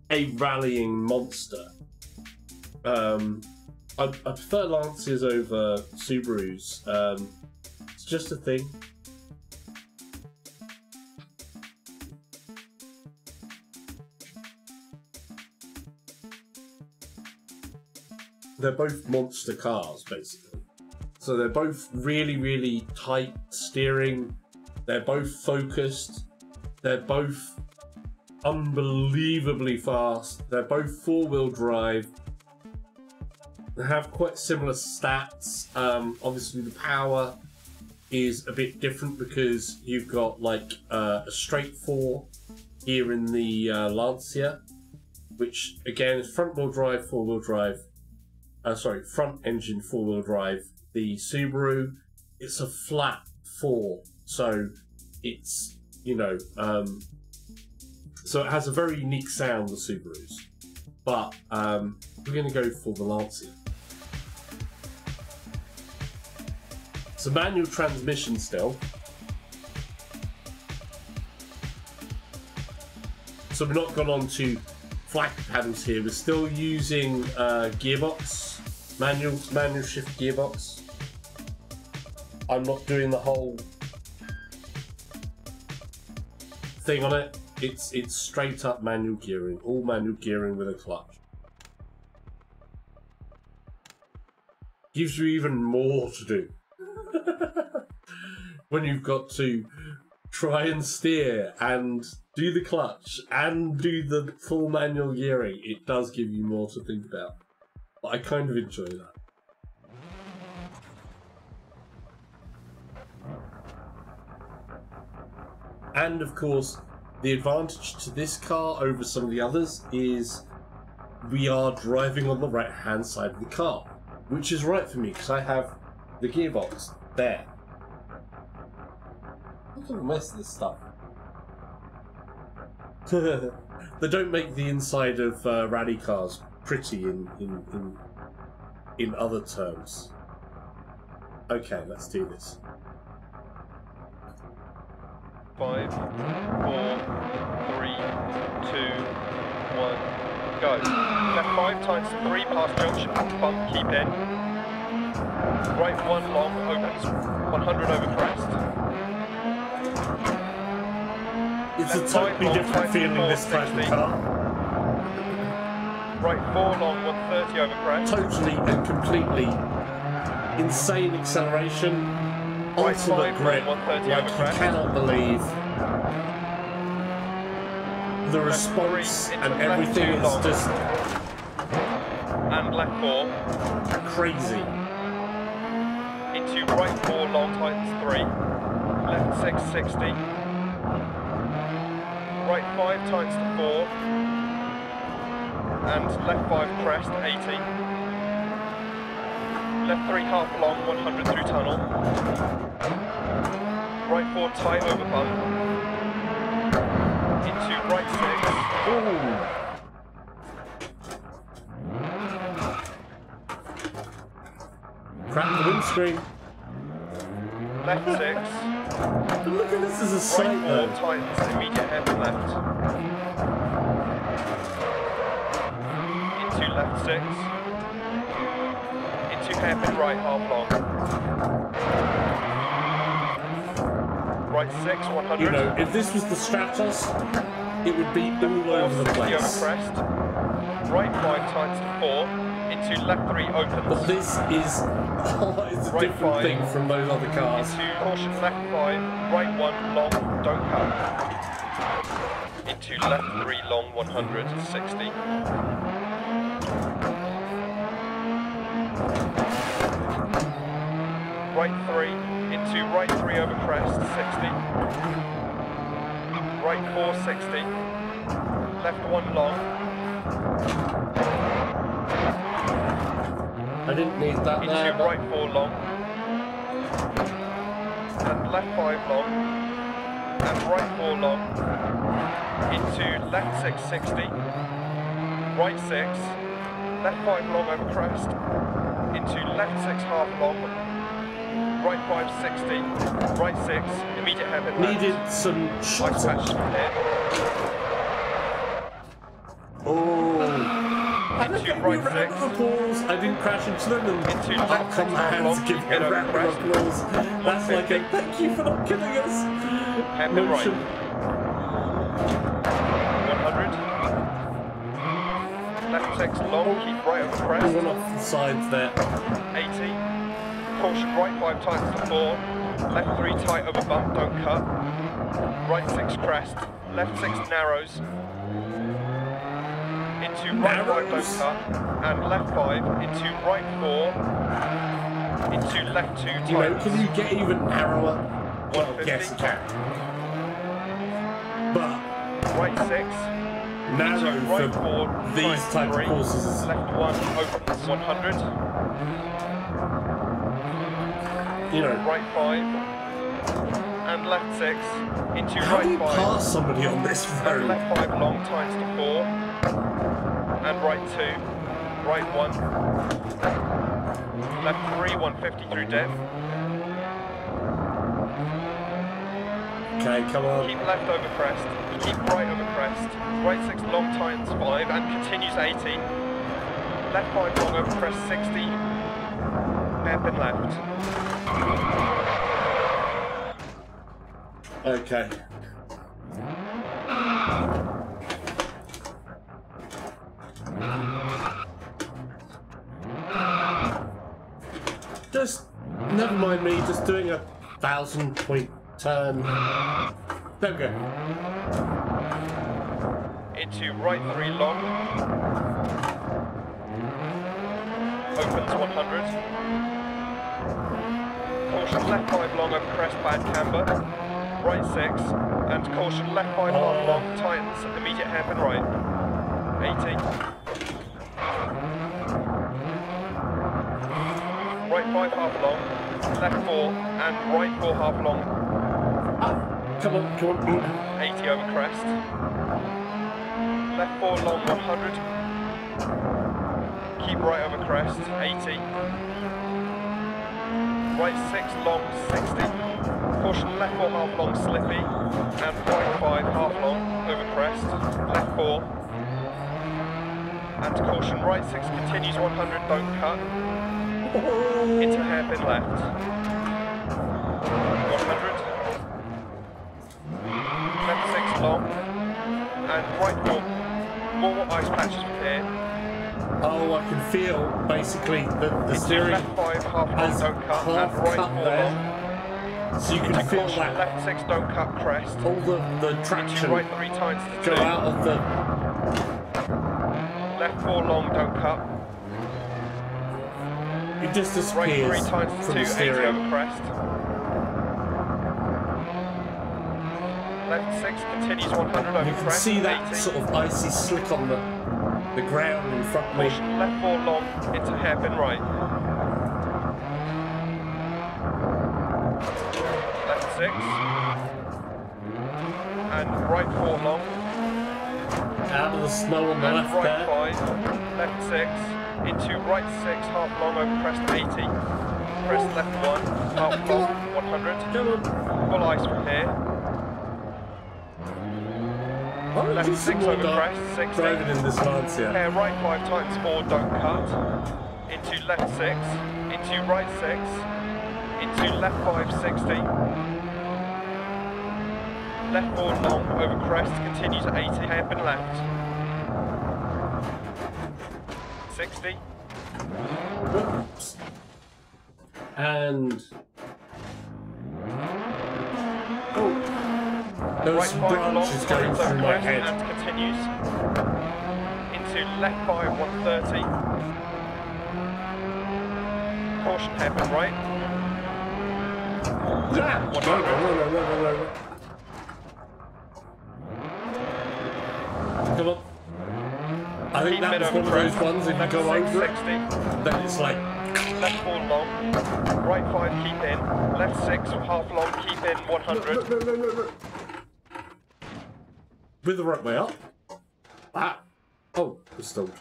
a rallying monster. I prefer Lancers over Subarus. It's just a thing. They're both monster cars, basically. So they're both really, really tight steering. They're both focused. They're both unbelievably fast. They're both four-wheel drive. They have quite similar stats. Obviously, the power is a bit different because you've got like a straight four here in the Lancia, which again is front-wheel drive, four-wheel drive. Front engine four-wheel drive. The Subaru, it's a flat four, so it's, you know, so it has a very unique sound, the Subarus. But we're going to go for the Lancia. It's a manual transmission still. So we've not gone on to flat pedals here. We're still using gearbox. Manual shift gearbox. I'm not doing the whole thing on it. It's straight up manual gearing, all manual gearing with a clutch. Gives you even more to do when you've got to try and steer and do the clutch and do the full manual gearing. It does give you more to think about. I kind of enjoy that. And of course, the advantage to this car over some of the others is we are driving on the right hand side of the car, which is right for me because I have the gearbox there. Look at the mess of this stuff. They don't make the inside of rally cars pretty in other terms. Okay, let's do this. 5, 4, 3, 2, 1, go. Left 5 times 3 past junction, bump, keep in. Right 1 long, opens 100 over crest. It's a totally different feeling this type of car. Right 4 long, 130 over crest. Totally and completely insane acceleration. Right Ultimate 5 grip. long, 130 Like over you crest. cannot believe the Left response 3 into and left everything 2 is long. just And left 4. crazy. Into right 4 long, tightens 3. Left 6, 60. Right 5 tightens to 4. And left 5 crest, 80. Left 3 half long, 100 through tunnel. Right 4 tight over bump. Into right 6. Ooh. Crack the windscreen. Left 6. But look at this as a Right sight 4 though. tightens, immediate hairpin left. Into left 6. Into hairpin right, half long. Right 6, 100. You know, if this was the Stratos, it would be all over the 60 over place. crest. Right 5 tightens to 4. Into left 3 opens. But this is, it's a Right different 5. thing from those other cars. Into caution left 5. Right 1 long, don't cut. Into left 3 long, 100, 60. Right 3, into right 3 over crest, 60. Right 4, 60. Left 1 long. I didn't need that Into there, but right 4 long. And left 5 long. And right 4 long. Into left 6, 60. Right 6. Left 5 long over crest. Into left 6 half long. Right 5, 60. Right 6, immediate hairpin left. needed some Ice shots. patches from here. Oh. And Into then right a round 6. of applause. I didn't crash into them and Into I'll left come 6 my half hands long, to give keep you it a over round of crest. applause. That's like a 150. thank you for not killing us. Hairpin right. Motion. 100. Left 6 long, keep right over crest. Run off the sides there. 80. Caution right 5 tightens to 4. Left 3 tight over bump, don't cut. Right 6 crest. Left 6 narrows. Into right 5 don't Narrows? cut. And left 5 into right 4. Into left 2 You know, tightens. can you get even narrower? Well, 150. yes, you can. But Right 6. narrow Into right for 4 these tightens type 3. of courses is Left 1 opens 100. you know. Right 5. And left 6. Into How do you right 5. pass somebody on this And road? left 5 long tightens to 4. And right 2. Right 1. Left 3, 150 through depth. Okay, come on. Keep left over crest. Keep right over crest. Right 6 long tightens 5 and continues 80. Left 5 long over crest 60. Hairpin left. Okay. Just never mind me, just doing a 1,000-point turn. There we go. Into right 3 long. Opens 100. Caution left 5 long over crest, bad camber. Right 6. And caution left 5 half long, tightens, immediate hairpin right. 80. Right 5 half long. Left 4. And right 4 half long. Come on, come on. 80 over crest. Left 4 long 100. Keep right over crest, 80. Right 6 long 60. Caution left 4 half long slippy. And right 5 half long over crest. Left 4. And caution right 6 continues 100, don't cut. Into hairpin left. 100. Left 6 long. And right 4. More ice patches from here. Oh, I can feel basically the Into steering left 5, half long, as don't cut, half and right cut 4 there. long. So you can Into feel caution, that left 6, don't cut, crest. all the Into traction right 3 times to go 2. out of the... Left 4 long, don't cut. It just Right 3 disappears times to from 2, the 80 steering. over crest. Left 6 continues 100 over You can crest. see that 80. sort of icy slick on the ground in front of me. Caution, left 4 long into hairpin right. Left 6. And right 4 long. Out of the snow on the And left right there. 5. Left 6. Into right 6, half long over crest 80. Crest left 1. Half long 100. Come on. Full ice from here. Oh, Left just 6 some over more crest 60. driving in this Lancia. Hair right 5 times 4, don't cut. Into left 6. Into right 6. Into left 5, 60. Left 4 long over crest, continues at 80, hairpin left. 60. Whoops. And... Oh. There was Right some 5 long, branches going over through my crest head. and continues. Into left 5, 130. Caution hairpin right. Yeah. No. Come on. I think Keep that mid was over one of crest. those ones, if you Left go 6, over it, 60. then it's like... Left 4 long. Right 5, keep in. Left 6, half long, keep in, 100. No. With the right way up. Ah. Oh, it's stalled.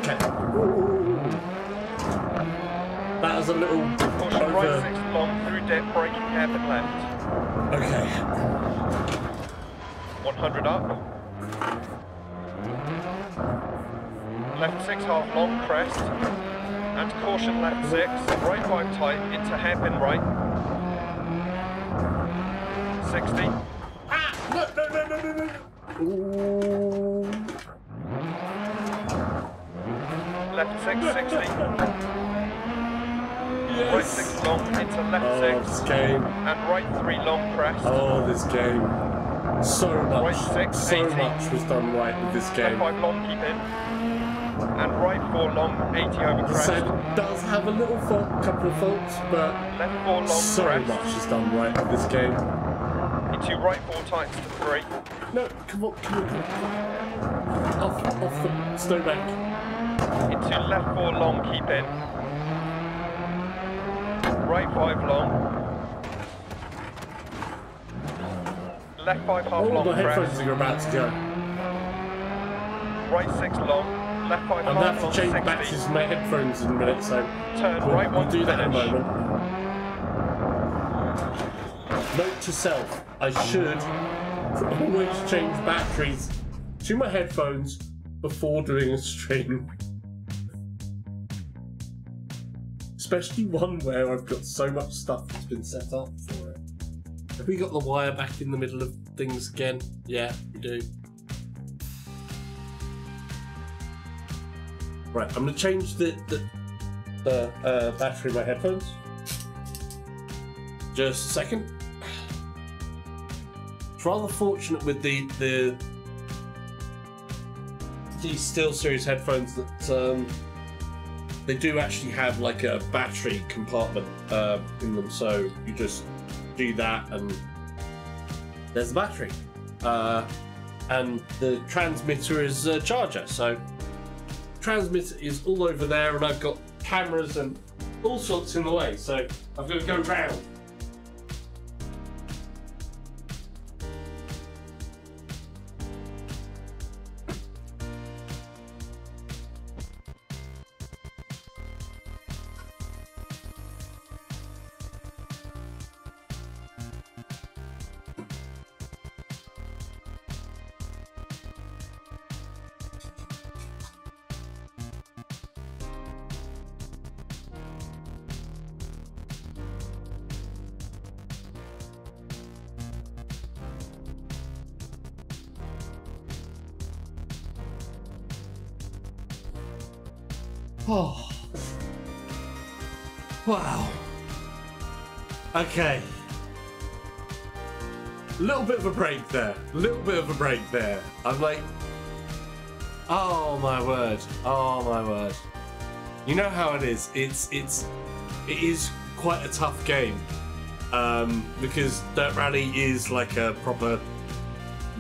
Okay. That was a little Caution right over... 6 long through dip, braking hairpin left. Okay. 100 up. Left 6 half long, crest. And caution left 6, right 5 tight, into hairpin right. 60. Ah! No. Ooh. Left 6, 60. Yes. Right 6 long, into left Oh, 6. this game. And right 3 long, crest. Oh, this game. So much. Right 6, so 80. much was done right with this Left game. 5 long, keep in. And right 4 long, 80 over The crest. set does have a little couple of faults, but Left 4 long, so crest. much is done right with this game. Into right 4 tights to 3. No, come on. Off the snowbank. Into left 4 long, keep in. Right 5 long. Left 5 half Oh, long, the headphones crest. are about to go. Right 6 long. Left 5 I'm going to half have long, to change 60. batteries in my headphones in a minute, so Turn right we'll 1 do that in a finish. moment. Note to self, I should always change batteries to my headphones before doing a stream. Especially one where I've got so much stuff that's been set up for it. Have we got the wire back in the middle of things again? Yeah, we do. Right, I'm going to change the battery in my headphones. Just a second. It's rather fortunate with these SteelSeries headphones that they do actually have like a battery compartment in them, so you just do that and there's the battery. And the transmitter is a charger, so transmitter is all over there, and I've got cameras and all sorts in the way, so I've got to go round. Oh. Wow. Okay. A little bit of a break there. A little bit of a break there. I'm like, oh my word. Oh my word. You know how it is. It is quite a tough game. Because Dirt Rally is like a proper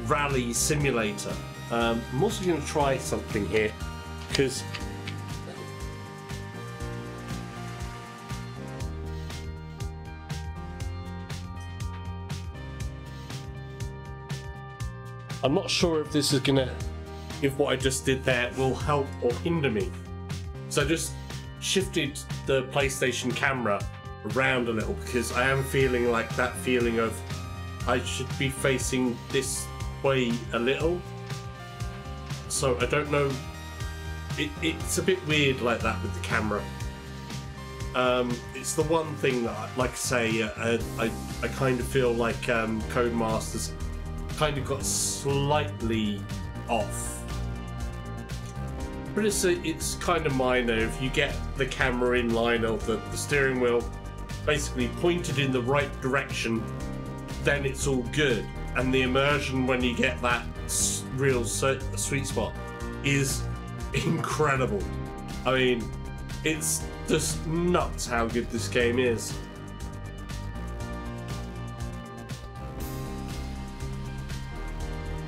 rally simulator. I'm also going to try something here because I'm not sure if this is if what I just did there will help or hinder me. So I just shifted the PlayStation camera around a little because I am feeling like that feeling of I should be facing this way a little. So I don't know. It's a bit weird like that with the camera. It's the one thing that, like I say, I kind of feel like Codemasters kind of got slightly off. But it's kind of minor. If you get the camera in line of the steering wheel basically pointed in the right direction, then it's all good. And the immersion when you get that real sweet spot is incredible. I mean, it's just nuts how good this game is.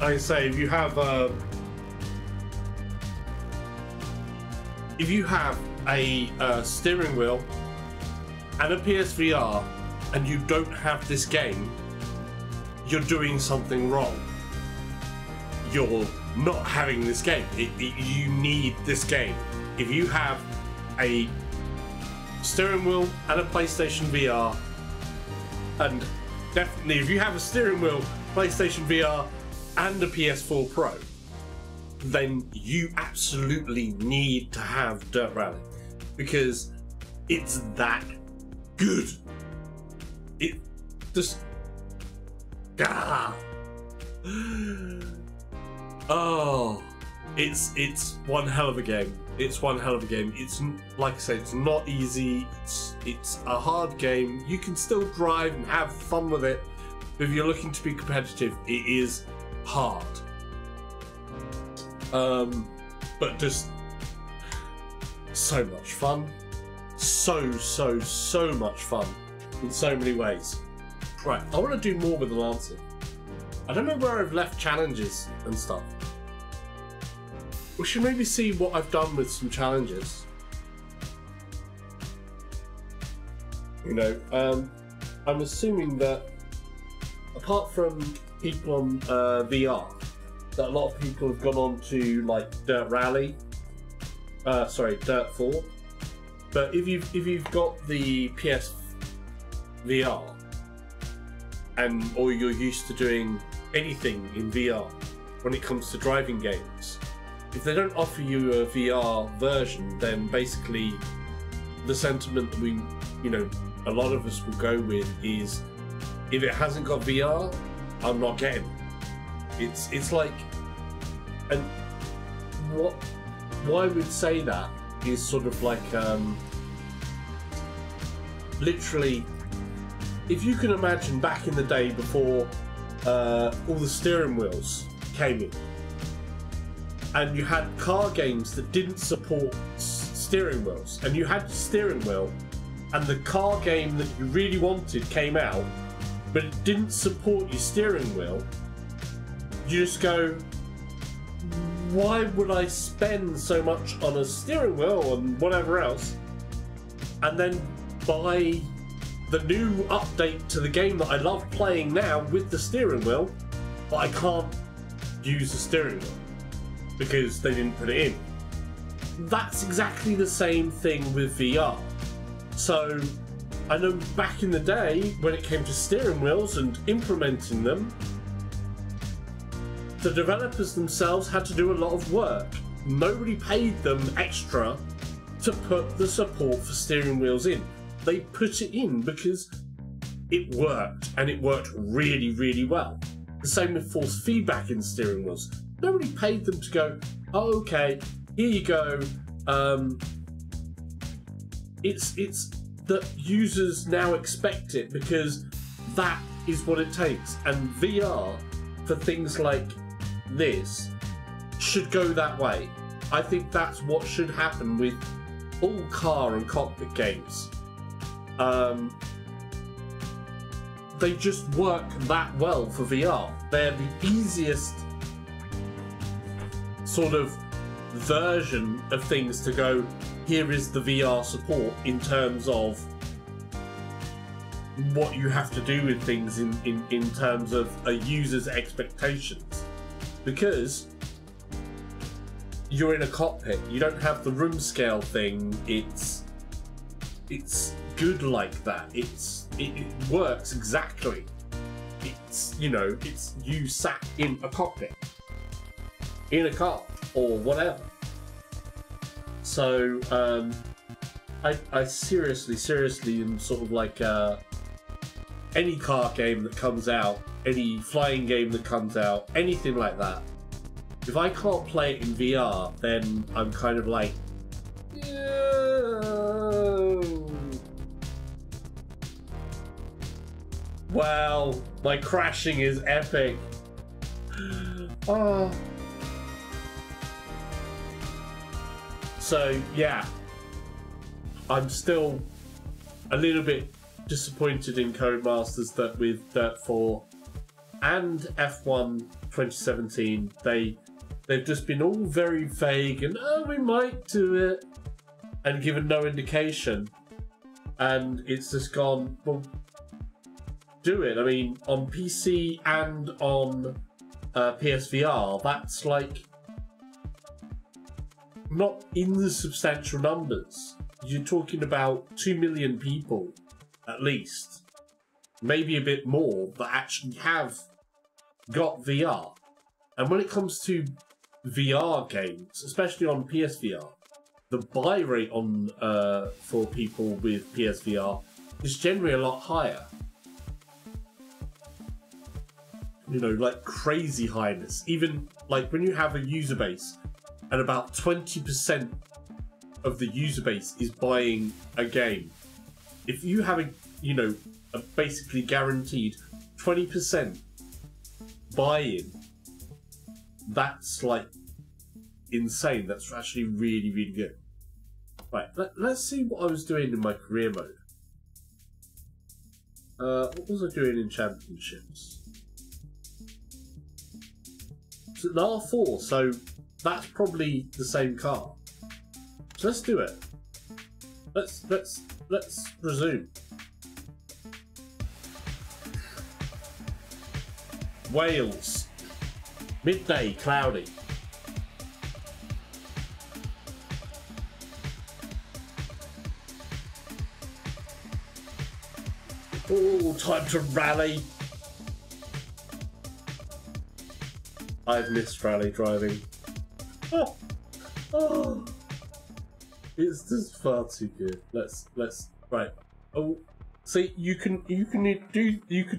Like I say, if you have a steering wheel and a PSVR and you don't have this game, you're doing something wrong. You're not having this game. You need this game. If you have a steering wheel and a PlayStation VR, and definitely if you have a steering wheel, PlayStation VR and a PS4 Pro, then you absolutely need to have Dirt Rally because it's that good. It just oh, it's one hell of a game. It's one hell of a game. It's, like I say, it's not easy. It's a hard game. You can still drive and have fun with it, but if you're looking to be competitive, it is hard. But just so much fun. So much fun in so many ways. Right, I want to do more with the Lancer. I don't know where I've left challenges and stuff. We should maybe see what I've done with some challenges. You know, I'm assuming that apart from people on VR, that a lot of people have gone on to like Dirt Rally, Dirt 4. But if you've got the PSVR or you're used to doing anything in VR when it comes to driving games, if they don't offer you a VR version, then basically the sentiment that a lot of us will go with is, if it hasn't got VR, I'm not getting it. It's like, and why I would say that is sort of like, literally, if you can imagine back in the day before all the steering wheels came in, and you had car games that didn't support steering wheels, and you had the steering wheel, and the car game that you really wanted came out, but it didn't support your steering wheel, you just go, why would I spend so much on a steering wheel and whatever else, and then buy the new update to the game that I love playing now with the steering wheel, but I can't use the steering wheel because they didn't put it in. That's exactly the same thing with VR. So I know back in the day when it came to steering wheels and implementing them, the developers themselves had to do a lot of work. Nobody paid them extra to put the support for steering wheels in. They put it in because it worked, and it worked really, really well. The same with force feedback in steering wheels. Nobody paid them to go, oh, okay, here you go, it's that users now expect it because that is what it takes. And VR for things like this should go that way. I think that's what should happen with all car and cockpit games. They just work that well for VR. They're the easiest sort of version of things to go, here is the VR support in terms of what you have to do with things in terms of a user's expectations. Because you're in a cockpit, you don't have the room scale thing. It's good like that. It works exactly. It's, you know, it's you sat in a cockpit in a car or whatever. So I seriously am sort of like any car game that comes out, any flying game that comes out, anything like that. If I can't play it in VR, then I'm kind of like, no. Wow, my crashing is epic. Oh. So yeah, I'm still a little bit disappointed in Codemasters that with Dirt 4 and F1 2017, they've just been all very vague and, oh, we might do it, and given no indication. And it's just gone, well, do it. I mean, on PC and on PSVR, that's like not in the substantial numbers. You're talking about 2 million people, at least, maybe a bit more, that actually have got VR. And when it comes to VR games, especially on PSVR, the buy rate on for people with PSVR is generally a lot higher. You know, like crazy highness. Even like when you have a user base and about 20% of the user base is buying a game, if you have a, you know, a basically guaranteed 20% buy-in, that's like insane. That's actually really, really good. Right, let's see what I was doing in my career mode. What was I doing in championships? It's an R4, so that's probably the same car. So let's do it. Let's resume. Wales. Midday, cloudy. Oh, time to rally. I've missed rally driving. Oh, oh. It's just far too good. Let's right. Oh, see, you could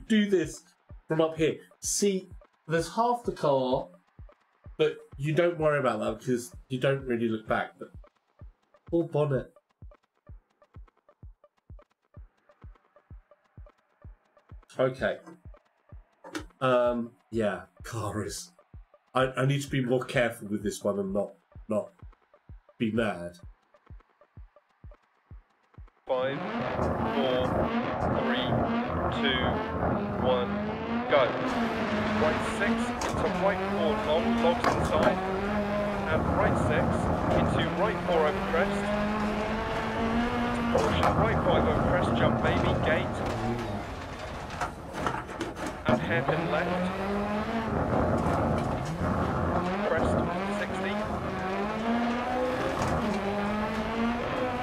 do this from up here. See, there's half the car, but you don't worry about that because you don't really look back. But full bonnet. Okay. Yeah, car is. I need to be more careful with this one and not be mad. 5, 4, 3, 2, 1, go. Right 6 into right 4 long, logs inside. And right 6 into right 4 over crest. Into caution, right 5 over crest, jump baby, gate. And hairpin left. Crest, 60.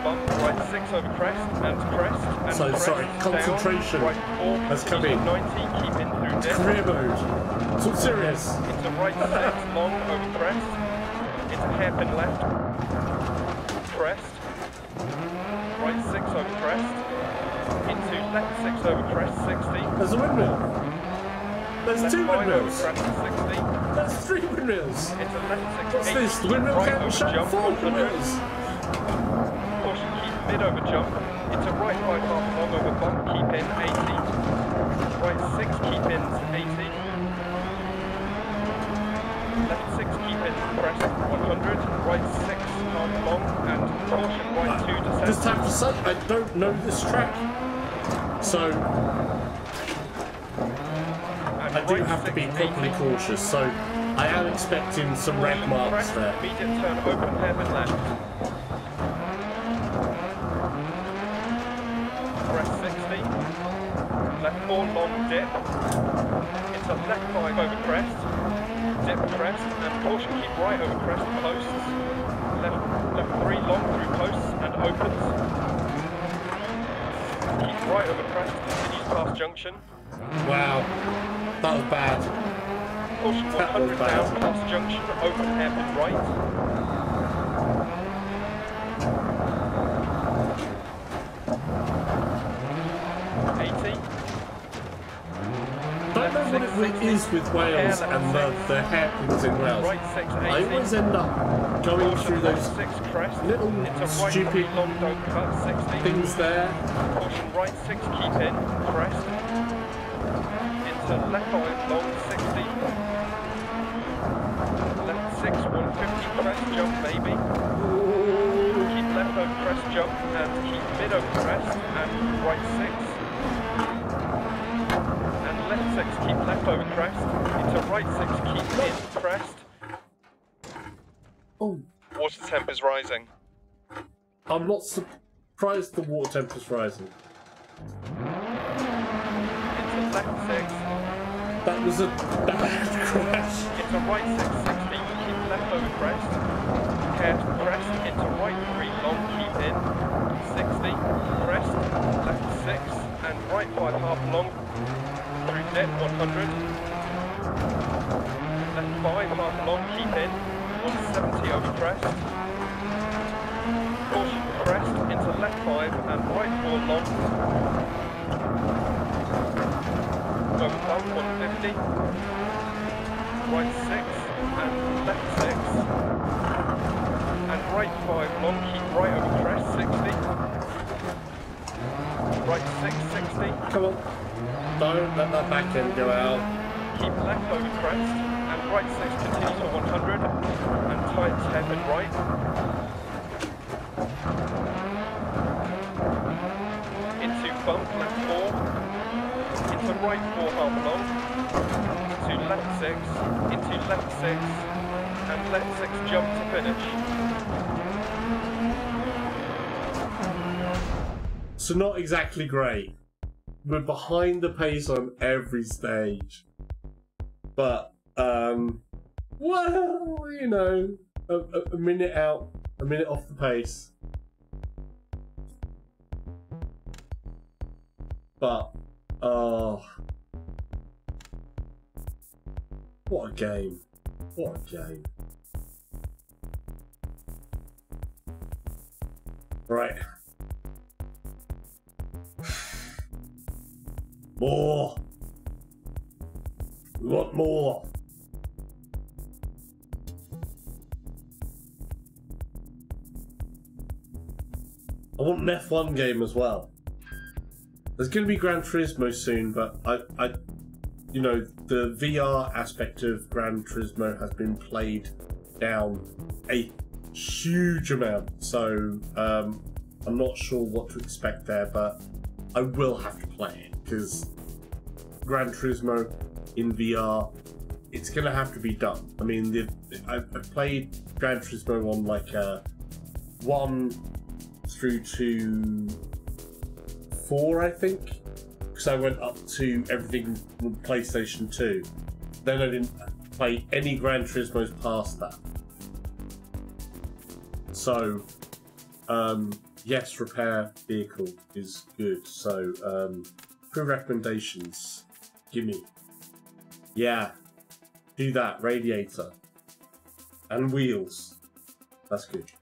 Bump, right 6 over crest, and crest, and so crest, sorry, concentration down, right 4, has come in. 90, keep in through dip. Career mode. It's all serious. Into right 6, long over crest. Into hairpin left. Crest. Right 6 over crest. Into left 6 over crest, 60. There's a windmill. There's Left 2 5 over windmills. crest, 60. There's 3 windmills. Into left 6, What's 80, this? The windmill right can't over shut jump, 4 100. windmills. Caution, keep mid over jump, into right 5 half long over bump, keep in 80, right 6 keep in 80, left 6 keep in crest 100, right 6 half long and caution right 2 descent. Just have to say, I don't know this track, so I do have to be properly cautious, so I am expecting some red marks there. Immediate turn open hairpin left. Crest 60. Left 4 long dip. Into left 5 over crest. Dip crest and caution keep right over crest posts. Left 3 long through posts and opens. Keep right over crest, continues past junction. Wow, that was bad. Caution 100 down past junction, open hairpin right. I don't know what it is with Wales and the hairpins in Wales. Right 6, 80. I always end up going through those little stupid things there. Caution right 6 keep in, crest. Into left 5 long 60. Left 6 150 crest jump maybe. Keep left over crest jump and keep mid over crest and right 6. Left 6, keep left over crest, into right 6, keep in crest. Oh. Water temp is rising. I'm not surprised the water temp is rising. Into left 6. That was a bad crash. Into right 660, keep left over crest. Hair to crest, into right 3 long, keep in. 60, crest, left 6, and right 5 half long. Through dip 100. Left 5 half long, keep in. 170 over crest. Caution crest into left 5 and right 4 long. Over bump 150. Right 6 and left 6. And right 5 long, keep right over crest 60. Right 6 60. Come on. Don't let that back end go out. Keep left over crest and right 6 continues to 100 and tights hairpin right. Into bump left 4. Into right 4 half long. To left 6. Into left 6 and left 6 jump to finish. So not exactly great. We're behind the pace on every stage. But, well, you know, a minute out, a minute off the pace. But, what a game. What a game. Right. More. We want more. I want an F1 game as well. There's going to be Gran Turismo soon, but you know, the VR aspect of Gran Turismo has been played down a huge amount. So I'm not sure what to expect there, but I will have to play it because Gran Turismo in VR, it's going to have to be done. I mean, I've played Gran Turismo on like 1 through to 4, I think, because I went up to everything on PlayStation 2. Then I didn't play any Gran Turismos past that. So, yes, repair vehicle is good. So, crew recommendations, gimme. Yeah, do that. Radiator and wheels. That's good.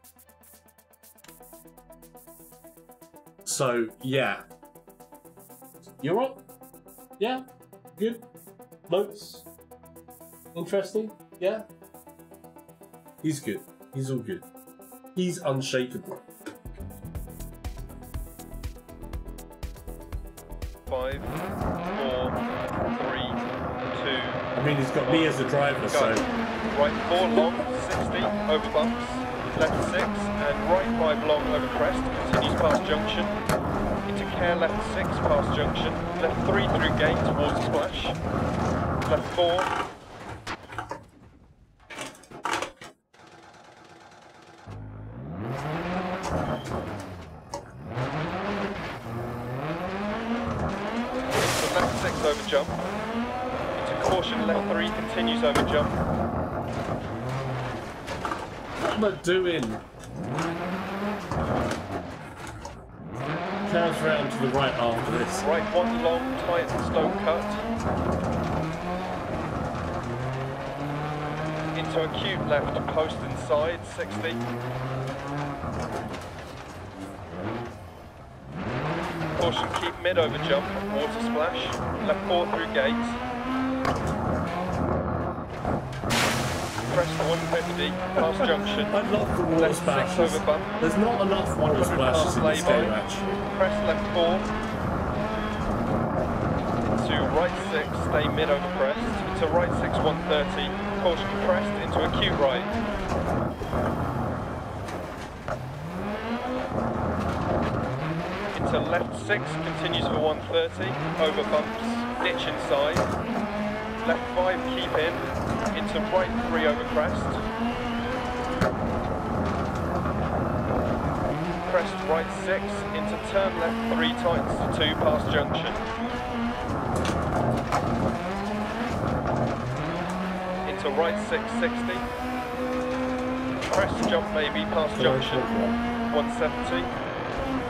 So, yeah. You're on? Yeah? Good? Notes? Interesting? Yeah? He's good. He's all good. He's unshakable. 5, 4, 3, 2. I mean, he's got me as a driver, so... Right 4 long, 60, over bumps. Left 6, and right 5 long over crest, continues past junction. Into care left 6, past junction. Left 3 through gate towards splash. Left 4. Into left 6 over jump. Into caution left 3, continues over jump. What am I doing? Curves round to the right after this. Right 1 long, tight stone cut. Into acute left, post inside, 60. Caution, keep mid over jump, water splash. Left 4 through gate. Crest 150, past junction. I love the water Left 6 splashes. over bump. There's not enough water splashes in this game, actually. Crest left 4. Into right 6, stay mid over crest. Into right 6, 130. Caution crest, into acute right. Into left 6, continues for 130. Over bumps, ditch inside. Left 5, keep in. Into right 3 over crest. Crest right 6, into turn left 3 tights to 2 past junction. Into right 6, 60. Crest jump maybe past junction, 170.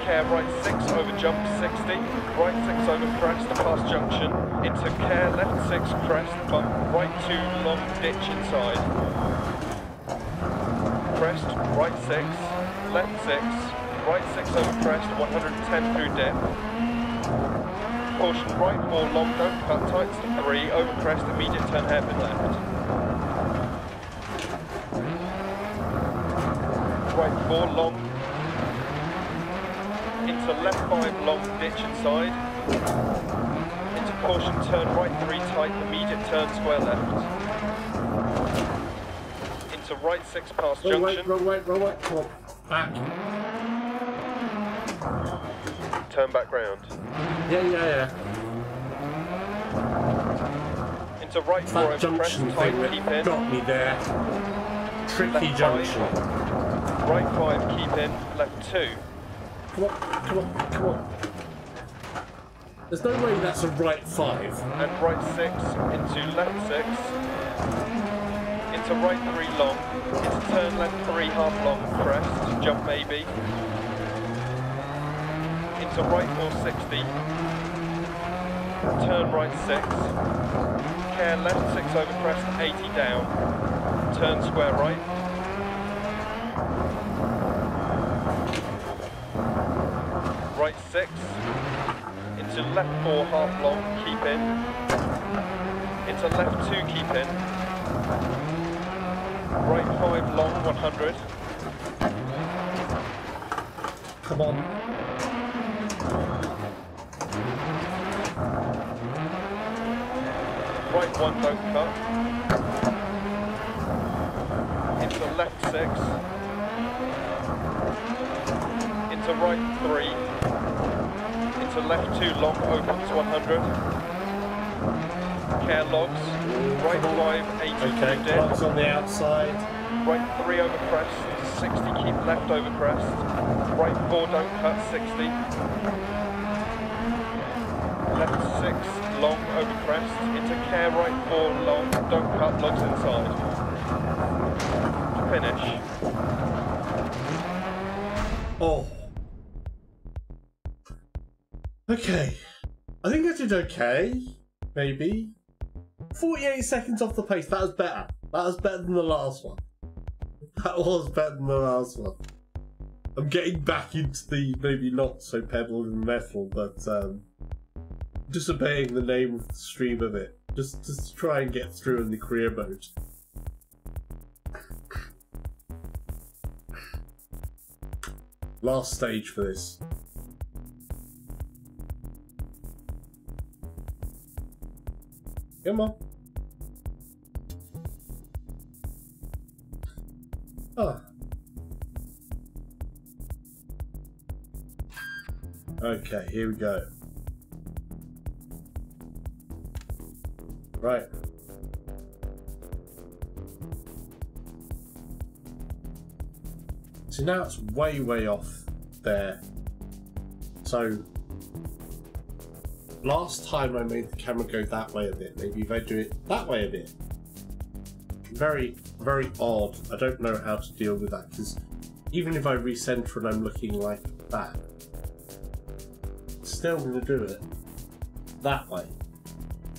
Care right 6 over jump 60. Right 6 over crest past junction. Into care left 6 crest bump right 2 long ditch inside. Crest right 6, left 6. Right 6 over crest, 110 through dip. Caution right 4 long, don't cut, tights to 3, over crest, immediate turn hairpin left. Right 4 long. Into left 5 long, ditch inside. Into caution, turn right 3 tight, immediate turn square left. Into right 6 past junction. Wrong way, come on, back. Turn back round. Yeah. Into right 4 That over crest, junction tight, thing keep that in. got me there. Tricky Left junction. 5. Right 5, keep in. Left 2. Come on. There's no way that's a right 5. And right 6 into left 6. Into right 3 long. Into turn left 3 half long crest. Jump maybe. Into right 460. Turn right 6. Care left 6 over crest 80 down. Turn square right. Right 6. Into left 4 half long, keep in. Into left 2, keep in. Right 5 long, 100. Come on. Right 1, don't cut. Into left 6. Into right 3. Into left 2 long, opens 100. Care logs. Right 5, 80 Okay, dip. clocks on the outside. Right 3 over crest, 60, keep left over crest. Right 4, don't cut, 60. Left 6, long over crest. Into care right 4, long, don't cut, logs inside. Finish. Oh. Okay. I think I did okay. Maybe. 48 seconds off the pace. That was better. That was better than the last one. That was better than the last one. I'm getting back into the maybe not so pebble and metal, but disobeying the name of the stream a bit. Just to try and get through in the career mode. Last stage for this. Come on. Oh. Okay, here we go. Right. So now it's way, way off there. So last time I made the camera go that way a bit. Maybe if I do it that way a bit. Very, very odd. I don't know how to deal with that because even if I recenter and I'm looking like that, I'm still going to do it that way,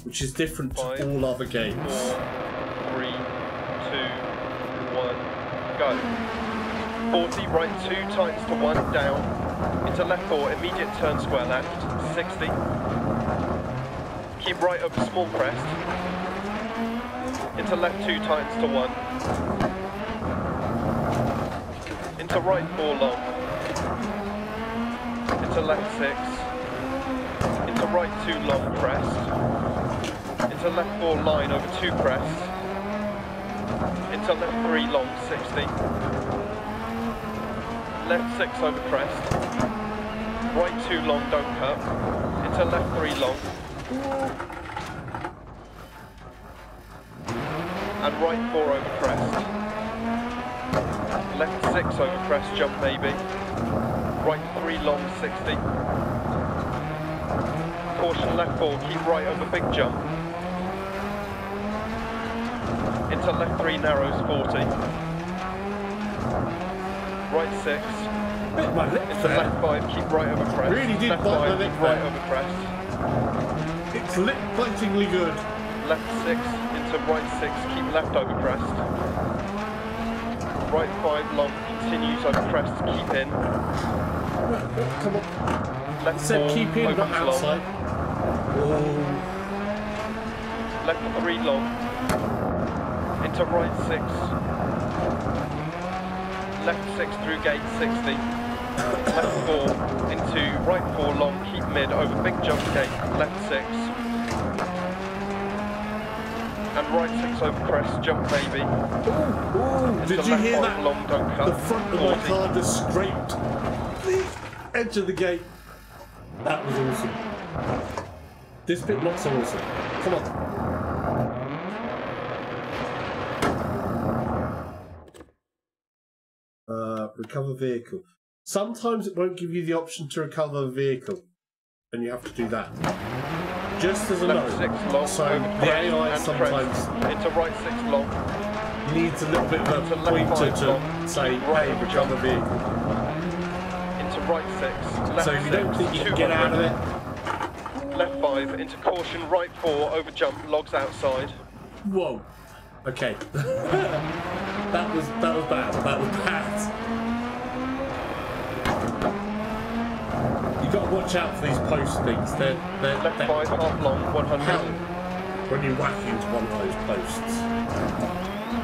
which is different to all other games. 4, 3, 2, 1, go. 40, right 2 times to 1, down. Into left 4, immediate turn square left, 60. Keep right over small crest. Into left 2 times to 1. Into right 4 long. Into left 6. Into right 2 long crest. Into left 4 line over 2 crest. Into left 3 long 60. Left 6 over crest. Right 2 long don't cut. Into left 3 long. And right 4 over crest. Left 6 over crest, jump maybe. Right 3 long 60. Caution left 4, keep right over big jump. Into left 3 narrows 40. Right 6. Bit my lip Into there. left 5, keep right over crest. Really did left bite my 5, lip keep right there. over crest. It's lip bitingly good. Left 6 into right 6, keep left over crest. Right 5 long, continues over crest, keep in. Come on. Left It said 4, keep in, not opens long. outside. Oh. Left 3 long. Into right 6. Left 6 through gate 60. Left 4 into right 4 long, keep mid over big jump gate, left 6. And right 6 over crest, jump maybe. Ooh, did you left hear 5 that? long, don't cut. The front of my 40. car just scraped the edge of the gate. That was awesome. This bit not so awesome. Come on. Recover vehicle. Sometimes it won't give you the option to recover the vehicle, and you have to do that. Just as a Left note, 6 long, so over the crest AI and sometimes crest. Into right 6 long. needs a little bit of a Into left pointer 5 to long. say, Right hey, over recover jump. vehicle. Into right 6. Left So if you don't 6, think you can get out of it, Left 5 into caution, right 4 over jump, logs outside. whoa. Okay. that was bad. That was bad. You got to watch out for these post things. They're Left 5 half long, 100. hell when you whack into one of those posts.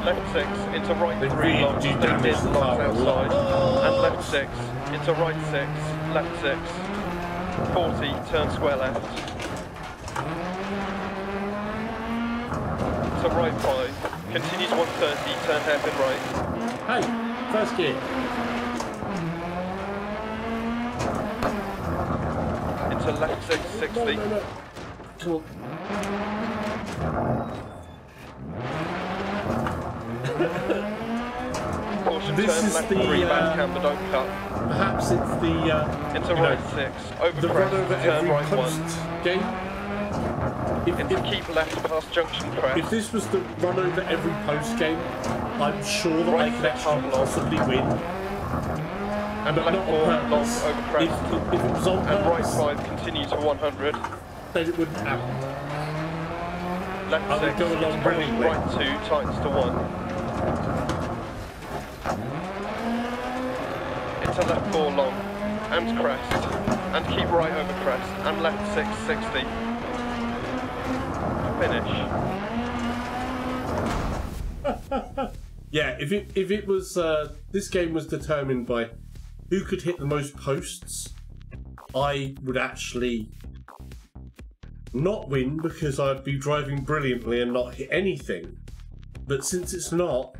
Left 6 into right They 3 really long, do stay damage mid, the logs car a lot. outside. And left 6 into right 6, left 6. 40, turn square left. To right 5, continues 130, turn hairpin right. Hey, first gear. Into left 6, 60. No. Come on. Caution, This turn is left the, 3, back camber, don't cut. Perhaps it's the Into you right know, 6, over the run crest, over turn every right 1. post game. Into keep left past junction crest. If this was the run over every post game, I'm sure that I Right could 6 actually half long. possibly win. And But left not 4 on long purpose. over crest. If it was on And right purpose, 5 continue to 100. then it wouldn't happen. Left I would 6 go along into caution, brilliantly. right 2 tightens to 1. Into left 4 long and crest. And keep right over crest. And left 6, 60. Finish. Yeah, if it was this game was determined by who could hit the most posts, I would actually not win because I'd be driving brilliantly and not hit anything. But since it's not,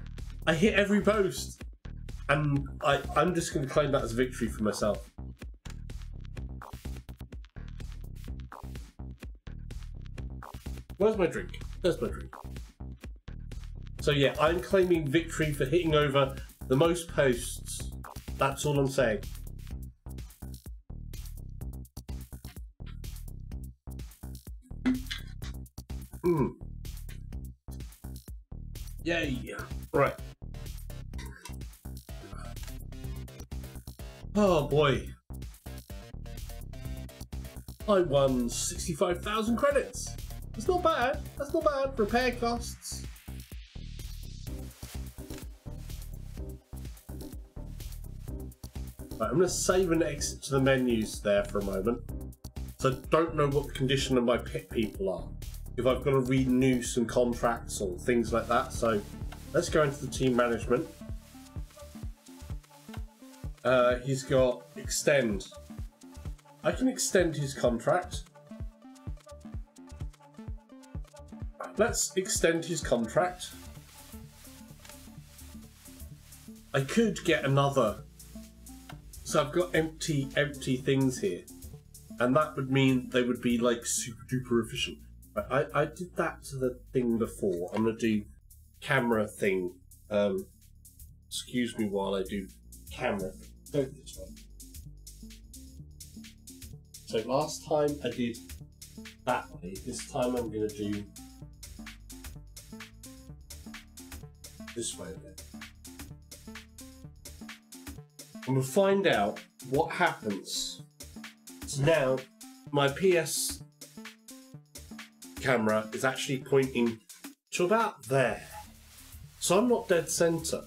I hit every post. And I'm just going to claim that as a victory for myself. Where's my drink? There's my drink. So yeah, I'm claiming victory for hitting over the most posts. That's all I'm saying. Yay! Right. Oh boy. I won 65,000 credits. That's not bad. That's not bad. Repair costs. Right, I'm going to save and exit to the menus there for a moment. So I don't know what the condition of my pit people are. If I've got to renew some contracts or things like that. So let's go into the team management. He's got extend. I can extend his contract. Let's extend his contract. I could get another. So I've got empty things here. And that would mean they would be like super duper efficient. I did that to the thing before. I'm going to do camera thing. Excuse me while I do camera. Go this way. So last time I did that way. This time I'm going to do this way again. And we'll find out what happens. So now my PS camera is actually pointing to about there. So I'm not dead center.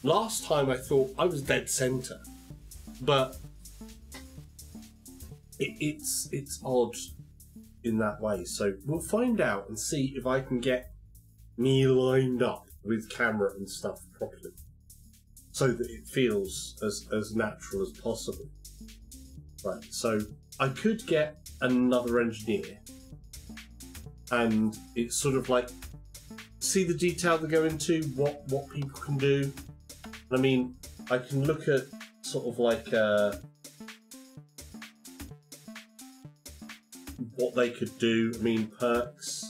Last time I thought I was dead center, but it's odd in that way. So we'll find out and see if I can get me lined up with camera and stuff properly, so that it feels as natural as possible. Right, so I could get another engineer, and it's sort of like, see the detail they go into, what people can do. I mean, I can look at sort of like what they could do. I mean, perks.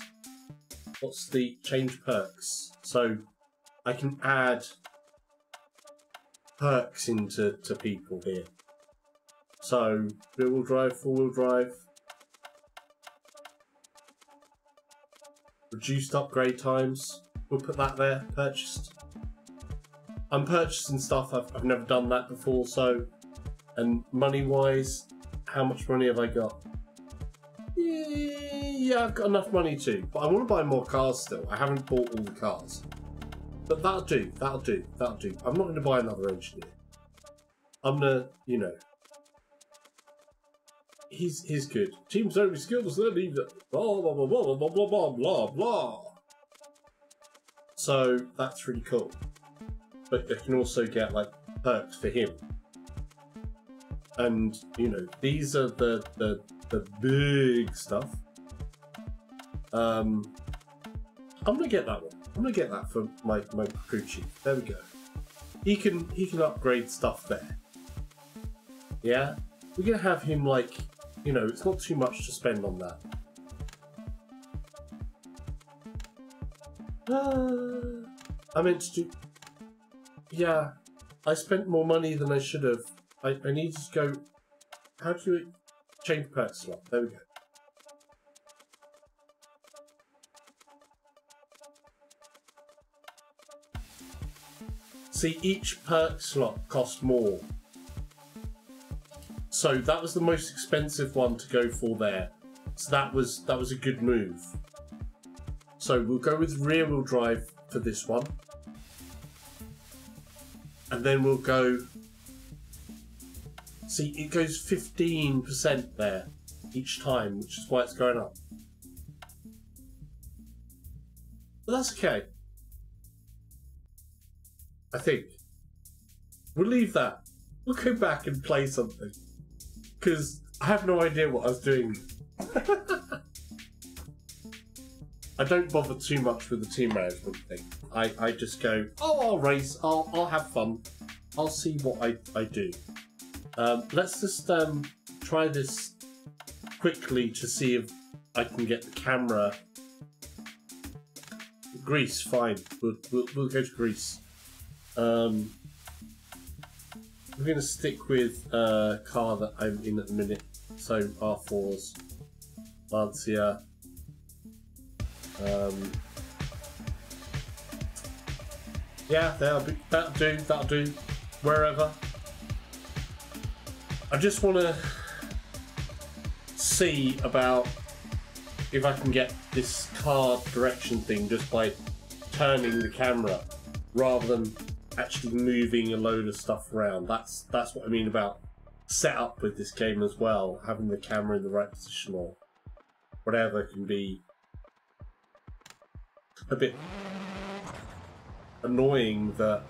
What's the change perks? So I can add perks into people here. So rear wheel drive, four wheel drive, reduced upgrade times. We'll put that there. Purchased. I'm purchasing stuff. I've never done that before. So, and money wise, how much money have I got? Yeah, I've got enough money too, but I want to buy more cars still. I haven't bought all the cars, but that'll do. That'll do. That'll do. I'm not going to buy another engineer. I'm gonna, you know, he's good. Team's only skills then either. Blah blah blah blah blah blah blah blah blah. So that's really cool. But they can also get like perks for him. And you know, these are the big stuff. I'm gonna get that one. I'm gonna get that for my crew chief. There we go. He can upgrade stuff there. Yeah? We're gonna have him like, you know, it's not too much to spend on that. I meant to do. Yeah, I spent more money than I should have. I need to go. How do you change perk slot? There we go. See, each perk slot costs more. So that was the most expensive one to go for there. So that was a good move. So we'll go with rear wheel drive for this one. And then we'll go, see, it goes 15% there each time, which is why it's going up. But that's okay. I think. We'll leave that. We'll go back and play something. Because I have no idea what I was doing. I don't bother too much with the team management thing. I just go, oh, I'll race, I'll have fun, I'll see what I do. Let's just try this quickly to see if I can get the camera. Greece, fine. We'll go to Greece. We're going to stick with a car that I'm in at the minute. So R4s, Lancia. Yeah, that'll do. Wherever. I just want to see about if I can get this car direction thing just by turning the camera rather than actually moving a load of stuff around. That's what I mean about setup with this game as well. Having the camera in the right position or whatever can be a bit annoying that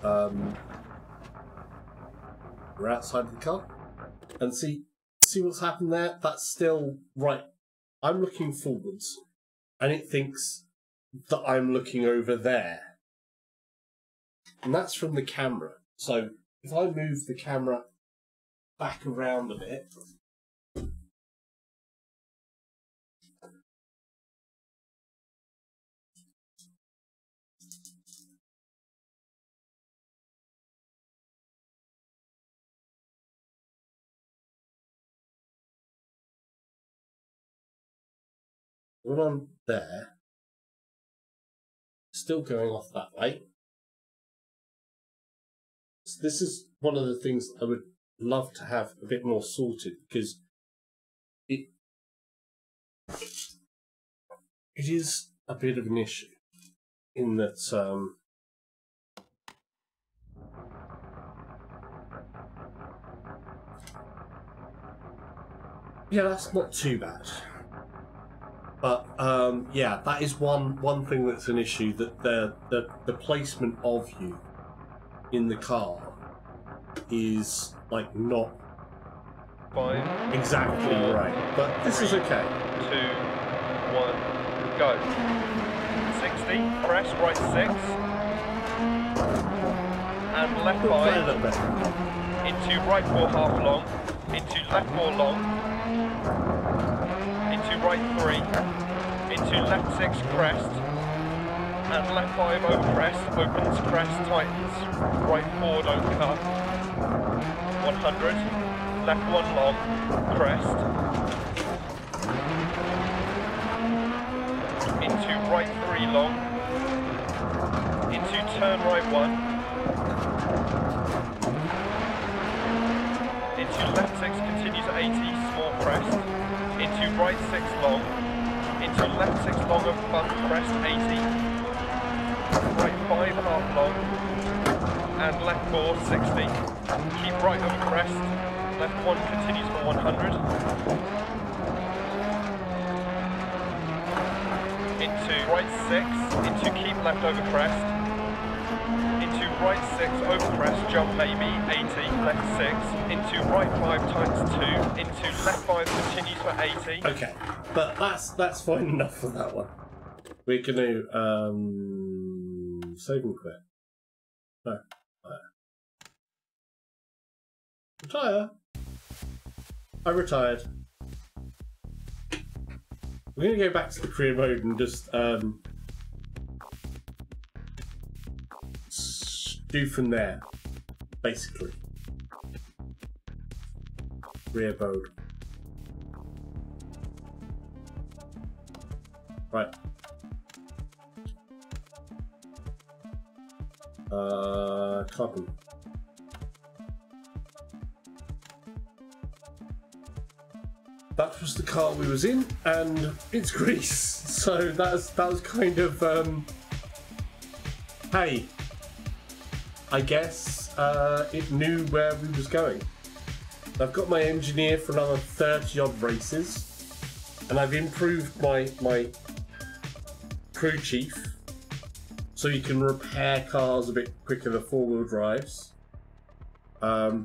we're outside of the car and see what's happened there. That's still right. I'm looking forwards and it thinks that I'm looking over there. And that's from the camera. So if I move the camera back around a bit, when I'm there, still going off that way. So this is one of the things I would love to have a bit more sorted because it is a bit of an issue in that yeah, that's not too bad. But yeah, that is one thing that's an issue, that the placement of you in the car is like not 5, exactly right. But this is okay. 2, 1, go. 60, press right 6, and left We'll play a 5, little bit. into right 4 half long, into left 4 long, into right 3, into left 6 crest, and left 5 over crest, opens crest, tightens, right 4 don't cut, 100, left 1 long, crest, into right 3 long, into turn right 1, into left 6 continues at 80, small crest, into right 6 long, into left 6 long of bump crest 80, right 5 half long, and left 4 60, keep right over crest, left 1 continues for 100, into right 6, into keep left over crest, into right 6 over crest, jump maybe, 80, left 6, into right 5 times 2, into left 5 continues for 80. Okay, but that's fine enough for that one. We're going to save and quit. No, retire. I retired. We're going to go back to the career mode and just do from there, basically. Career mode. Right. Carbon. That was the car we was in, and it's Greece. So that was kind of hey, I guess it knew where we was going. I've got my engineer for another 30 odd races, and I've improved my crew chief so you can repair cars a bit quicker than 4-wheel drives. I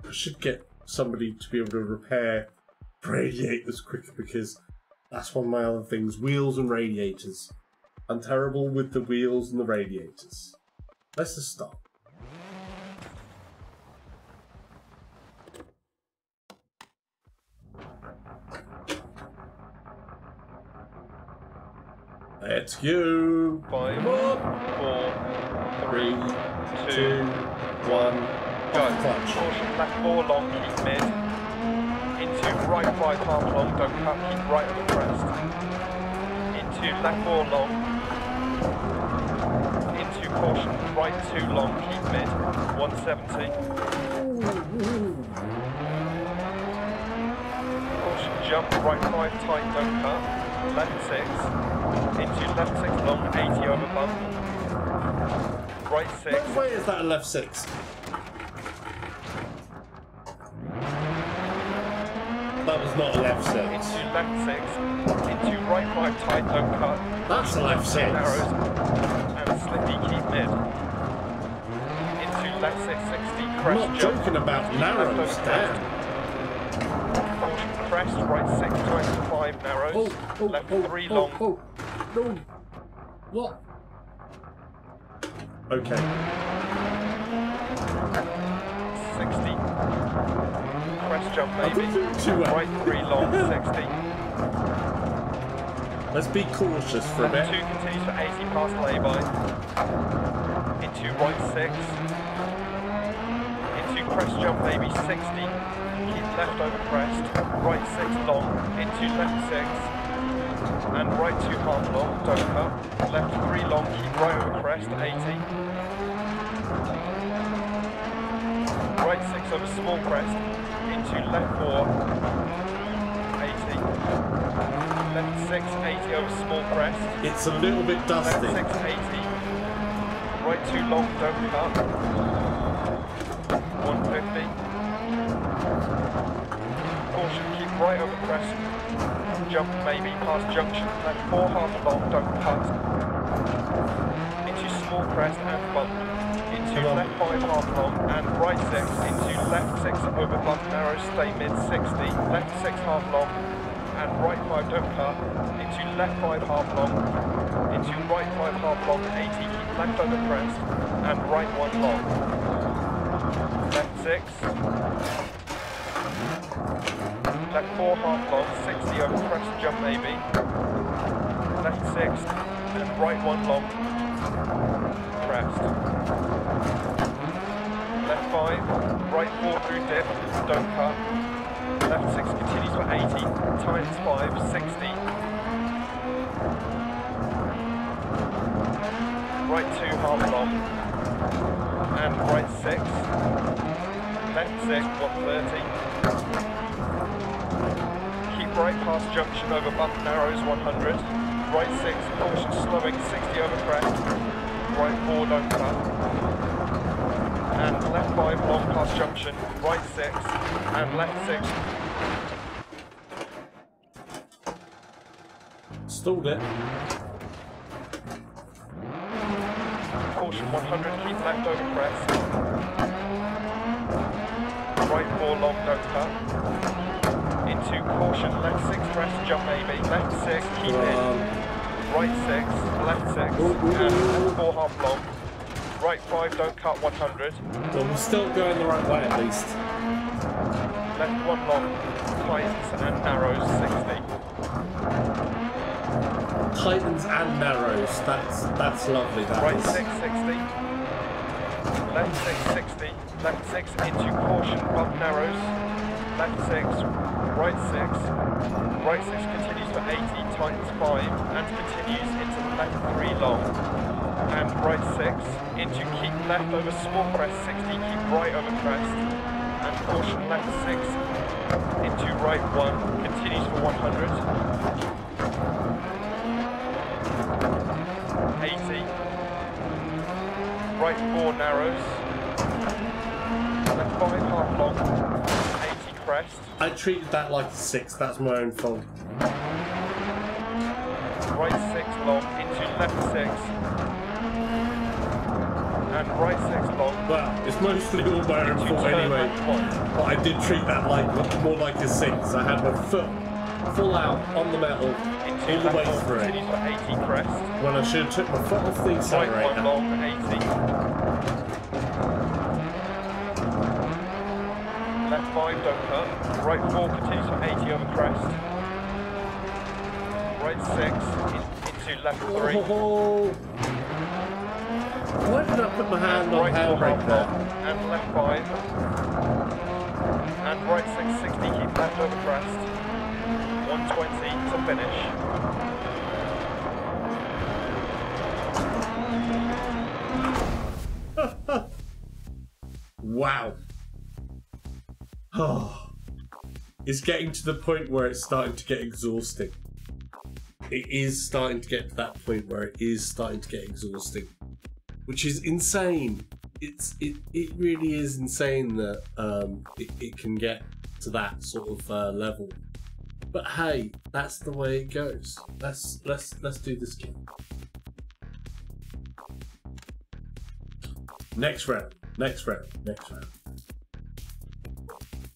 should get somebody to be able to repair radiators quicker, because that's one of my other things, wheels and radiators. I'm terrible with the wheels and the radiators. Let's just stop. Let's go. 5, 4, 3, 2, 1. go. Clutch. Caution, left 4 long, keep mid. Into right 5 half long, don't cut, keep right over crest. Into left 4 long. Into caution, right 2 long, keep mid. 170. Caution, jump, right 5 tight, don't cut. Left 6. Into left 6 long, 80 over bump. Right 6. Why is that a left 6? That was not a left 6. Into left 6. Into right 5 tight, don't cut. That's a left 6. Narrows. And slippy, keep mid. Into left 6, 60, I'm crest not jump. joking about narrows, Dan. Caution, crest, right 6, 25, narrows. Left 3 long. No. What? Okay. 60. Crest jump, maybe. Too well. Right 3 long, 60. Let's be cautious for a Left bit. 2 continues for 80 past lay-by. Into right 6. Into crest jump, maybe 60. Keep left over crest. Right 6 long. Into left 6. And right 2 half long, don't cut. Left 3 long, keep right over crest, 80. Right 6 over small crest. Into left 4, 80. Left 6, 80 over small crest. It's a little bit dusty. Left 6, 80. Right 2 long, don't cut. 150. Caution, keep right over crest. Jump maybe past junction. Left 4 half long, don't cut. Into small crest and bump. Into left 5 half long and right 6. Into left 6 over bump narrow, stay mid 60. Left 6 half long and right 5 don't cut. Into left 5 half long. Into right 5 half long 80. Keep left over crest and right 1 long. Left 6. Left 4 half long, 60 over crest jump maybe. Left 6 and right 1 long. Crest. Left 5, right 4 through dip, don't cut. Left 6 continues for 80, times 5, 60. Right 2 half long. And right 6. Left 6, 130. Right past junction over bump narrows 100. Right 6, caution slowing 60 over crest. Right 4 don't cut. And left 5 long past junction. Right 6 and left 6. Stalled it. Caution 100, keep left over crest. Right 4 long don't cut. Into caution, left 6 crest jump maybe, left 6 keep in, right 6, left 6, and left 4 half long, right 5 don't cut 100. Well, we're still going the right way at least. Left 1 long, tightens and narrows 60. Tightens and narrows, that's lovely. That Right is. 6, 60. Left 6, 60. Left 6 into caution, bump narrows. Left 6, right 6. Right 6 continues for 80, tightens 5, and continues into left 3 long. And right 6 into keep left over small crest 60, keep right over crest. And caution left 6 into right 1, continues for 100. 80. Right 4 narrows. Left 5 half long. 80 crest. I treated that like a 6, that's my own fault. Right 6 long into left 6. And right 6 long. Well, it's mostly all my own fault anyway. But I did treat that like more like a 6. I had my foot full out on the metal Into all the way left 4 through. continues for 80 crest. When I should have took my foot off the Right 1 accelerator. long, 80. Left 5, don't cut. Right 4 continues for 80 over crest. Right 6 into left 3. Oh, why did I put my hand on Right 4 handbrake half there? long and left 5. And right 660, keep left over crest. 120 to finish. Wow. Oh, it's getting to the point where it's starting to get exhausting. It is starting to get to that point where it is starting to get exhausting, which is insane. It really is insane that it can get to that sort of level. But hey, that's the way it goes. Let's do this game. Next round.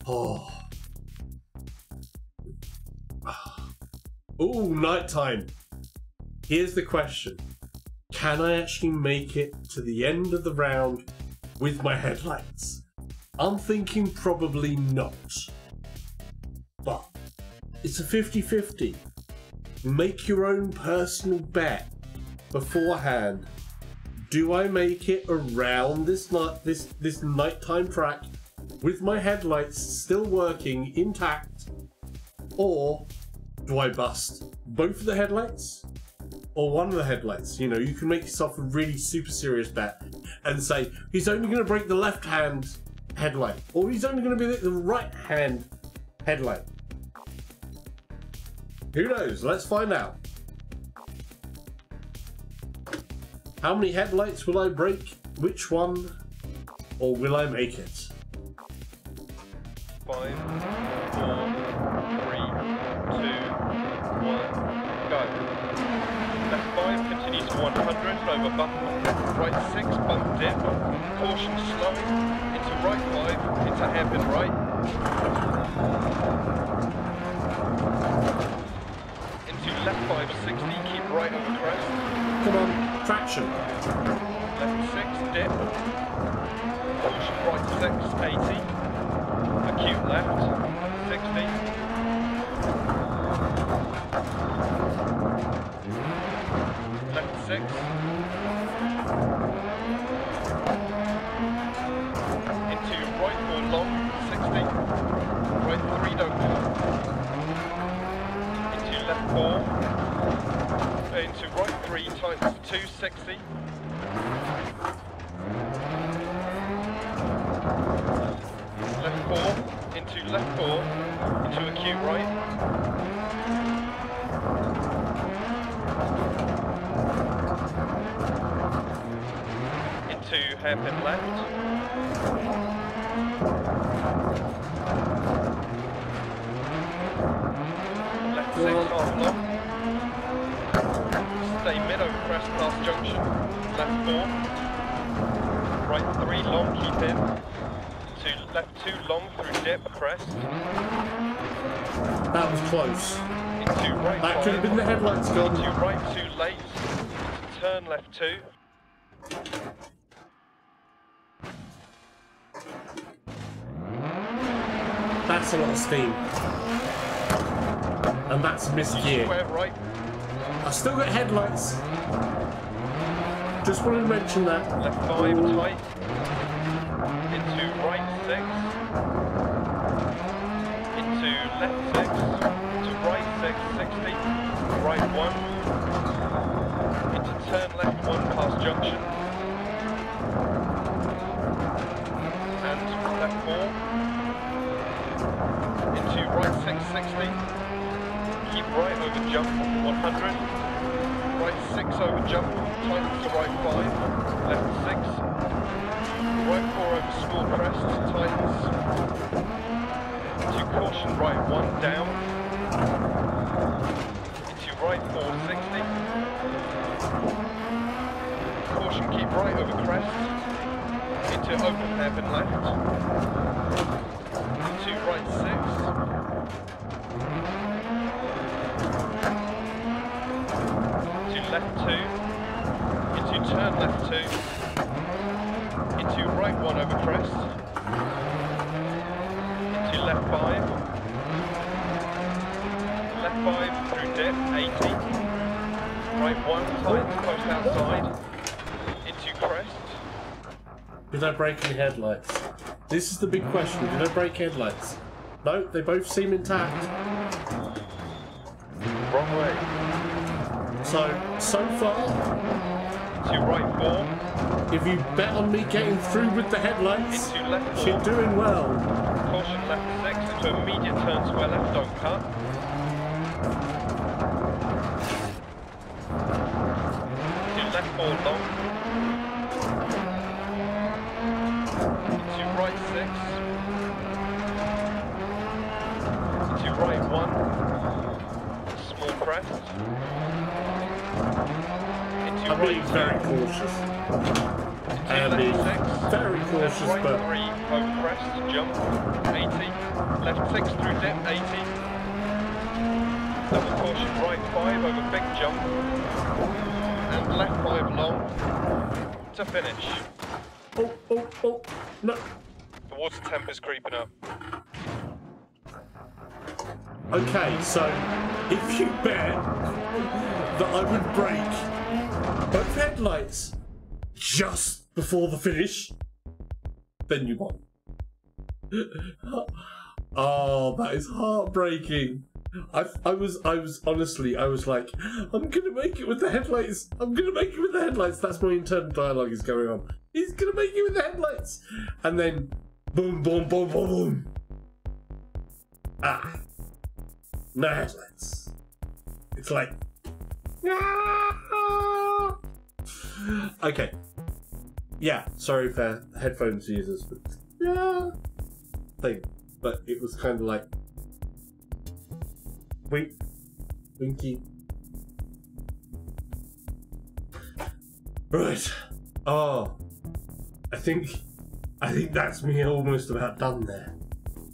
Oh. Oh, nighttime. Here's the question. Can I actually make it to the end of the round with my headlights? I'm thinking probably not. But it's a 50-50. Make your own personal bet beforehand. Do I make it around this nighttime track with my headlights still working intact, or do I bust both of the headlights or one of the headlights? You know, you can make yourself a really super serious bet and say he's only going to break the left hand headlight, or he's only going to be the right hand headlight. Who knows? Let's find out. How many headlights will I break? Which one? Or will I make it? 5, 4, 3, 2, 1, go. Left 5 continues to 100 over bump. Right 6 bump dip. Caution slowing. Into right 5 into hairpin right. Into left 5 60. Keep right over crest. Come on, traction. Left 6 dip. Caution right 6 80. Acute left, 60. Left 6. Into right 4 long, 60. Right 3 don't cut. Into left 4. Into right 3 times 2, 60. Left 4, into left 4, into acute right. Into hairpin left. Left 6 half long. Stay mid over crest past junction. Left 4. Right 3 long, keep in. Left 2 long through dip, crest. That was close. Into right That 5. could have been the headlights gone. Into right 2 late. Into turn left 2. That's a lot of steam. And that's a missed gear. Square right. I've still got headlights. Just wanted to mention that. Left 5 tight. Into right 6. Into left 6. To right 6, 60. Right 1. Into turn left 1 past junction. And left 4. Into right 6, 60. Keep right over jump 100. Right 6 over jump. Tightens to right 5. Left 6. Right 4 over small crest, tightens. Into caution, right 1 down. Into right 4, 60. Caution, keep right over crest. Into open hairpin left. Into right 6. left 2, into turn left 2, into right 1 over crest, into left 5, left 5 through dip, 80, right 1, tightens post outside, into crest. Did I break any headlights? This is the big question. Did I break headlights? No, they both seem intact. Wrong way. So far, To right 4. if you bet on me getting through with the headlights, Into left 4. you're doing well. Caution left 6 into immediate turn square left, don't cut. Into left 4 long. Into right 6. Into right 1. Small crest. Into I'm right being 2. very cautious. I am being very cautious, left but right 3 over crest, jump, 80. Left 6 through dip, 80. Double caution, right 5 over big jump. And left 5 long to finish. oh, no. The water temp is creeping up. Okay, so if you bet that I would break both headlights just before the finish, then you won. Oh, that is heartbreaking. I was honestly, I was like, I'm gonna make it with the headlights. I'm gonna make it with the headlights. That's my internal dialogue is going on. He's gonna make it with the headlights. And then, boom, boom, boom, boom, boom. Ah, no headlights. It's like, ah. Okay. Yeah, sorry for headphones users, but yeah, thing. But it was kind of like, wink, winky. Right. Oh, I think that's me almost about done there.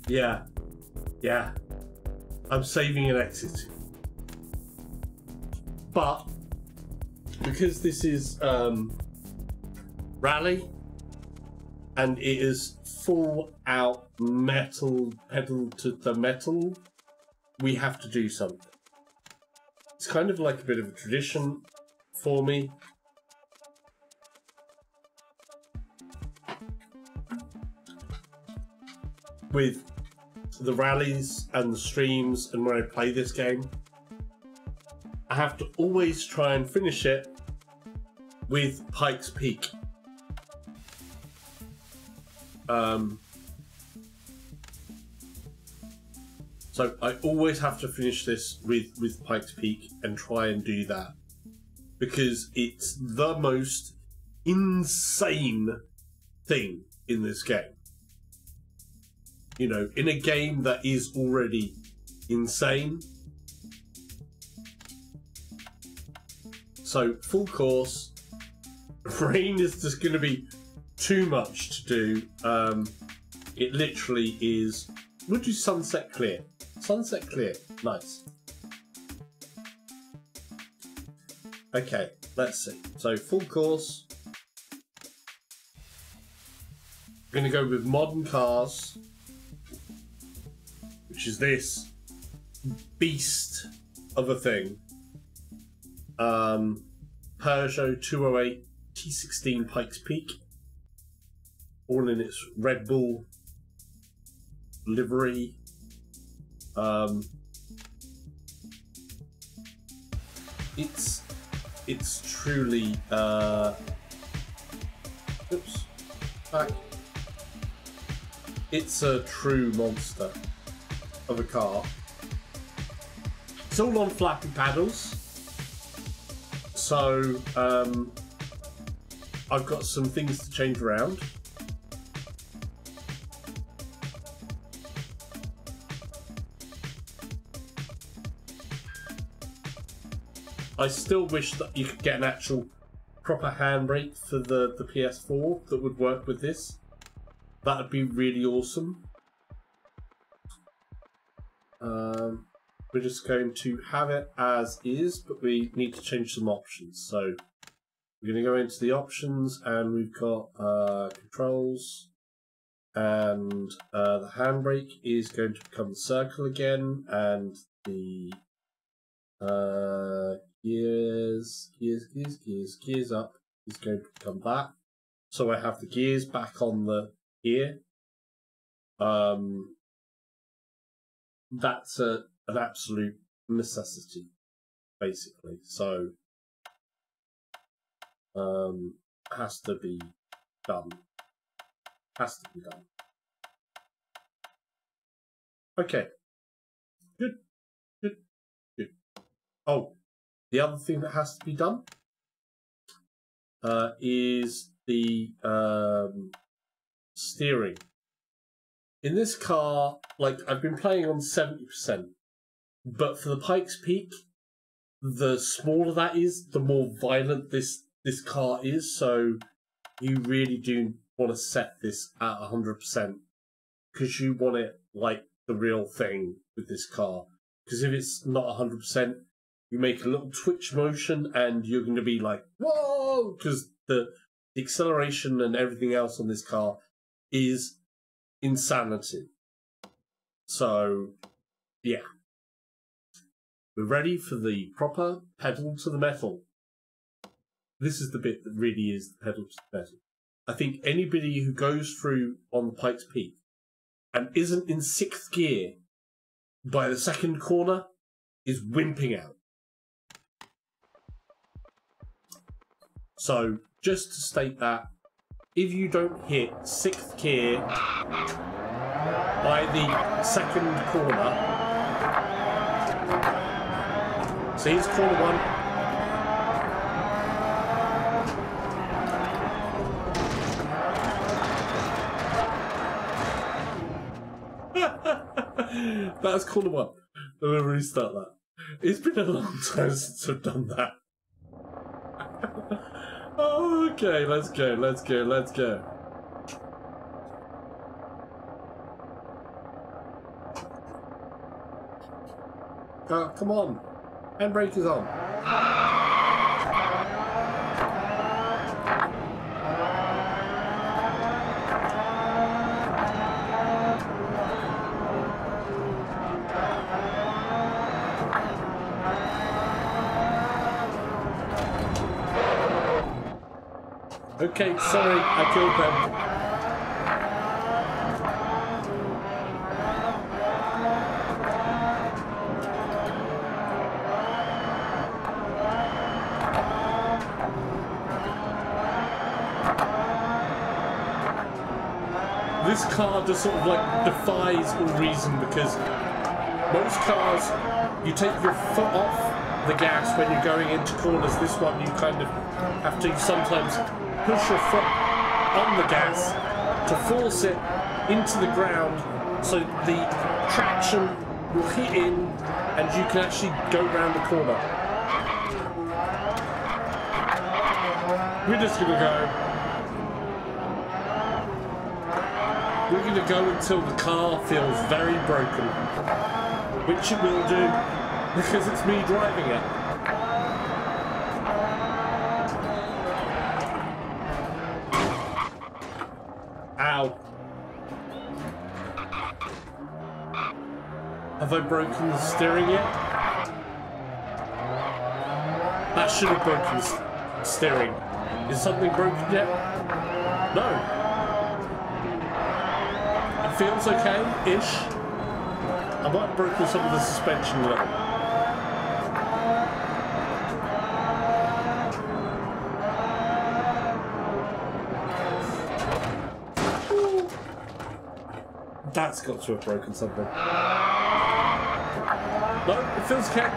Yeah. I'm saving an exit. But because this is rally and it is full out metal, pedal to the metal, we have to do something. It's kind of like a bit of a tradition for me. With the rallies and the streams and when I play this game, I have to always try and finish it with Pikes Peak. So I always have to finish this with Pikes Peak and try and do that because it's the most insane thing in this game. You know, in a game that is already insane. So full course, rain is just going to be too much to do. It literally is. We'll do sunset clear. Sunset clear. Nice. Okay, let's see. So full course. I'm going to go with modern cars, which is this beast of a thing. Peugeot 208 T16 Pikes Peak, all in its Red Bull livery. It's truly oops, back. It's a true monster of a car. It's all on flappy paddles. So, I've got some things to change around. I still wish that you could get an actual proper handbrake for the PS4 that would work with this. That would be really awesome. we're just going to have it as is, but we need to change some options. So we're going to go into the options, and we've got controls, and the handbrake is going to become the circle again, and the gears up is going to become that. So I have the gears back on the gear. That's an absolute necessity, basically. So has to be done. Has to be done. Okay. Good. Good. Good. Oh, the other thing that has to be done is the steering. In this car, like, I've been playing on 70%, but for the Pikes Peak, the smaller that is, the more violent this car is, so you really do want to set this at 100%, because you want it like the real thing with this car. Because if it's not 100%, you make a little twitch motion and you're going to be like, whoa! Because the acceleration and everything else on this car is insanity. So, yeah. We're ready for the proper pedal to the metal. This is the bit that really is the pedal to the metal. I think anybody who goes through on the Pikes Peak and isn't in 6th gear by the 2nd corner is wimping out. So, just to state that, if you don't hit 6th gear by the 2nd corner, so here's corner 1. That's corner 1. I'm going to restart that. It's been a long time since I've done that. Oh, okay, let's go, let's go, let's go. Come on. Handbrake is on. Okay, sorry, I killed them. This car just sort of like defies all reason, because most cars, you take your foot off the gas when you're going into corners. This one, you kind of have to sometimes push your foot on the gas to force it into the ground, so the traction will hit in and you can actually go round the corner. We're just going to go. We're going to go until the car feels very broken, which it will do, because it's me driving it. Ow. Have I broken the steering yet? That should have broken the steering. Is something broken yet? No. It feels okay-ish. I might have broken some of the suspension a little. That's got to have broken something. No, it feels okay.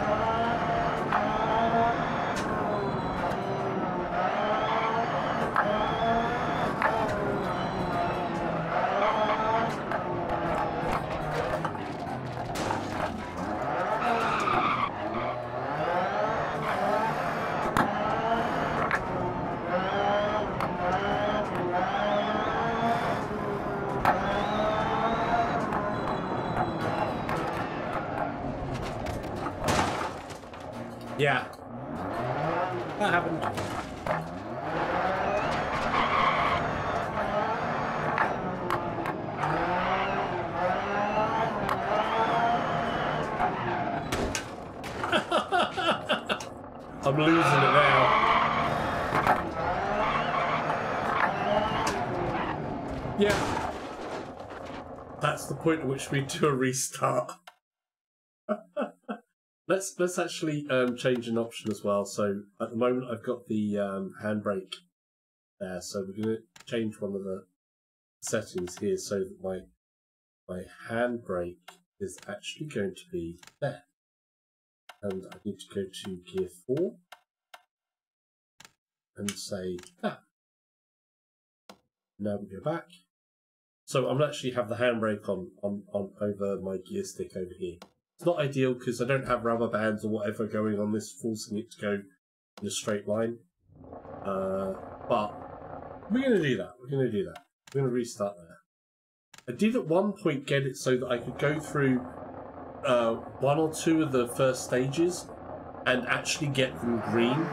Yeah. That happened. I'm losing it now. Yeah. That's the point at which we do a restart. Let's actually change an option as well. So at the moment I've got the handbrake there, so we're going to change one of the settings here so that my handbrake is actually going to be there. And I need to go to gear 4 and say that. Now we go back. So I'm actually have the handbrake on over my gear stick over here. It's not ideal because I don't have rubber bands or whatever going on this, forcing it to go in a straight line. But we're going to do that. We're going to do that. We're going to restart there. I did at one point get it so that I could go through 1 or 2 of the first stages and actually get them green.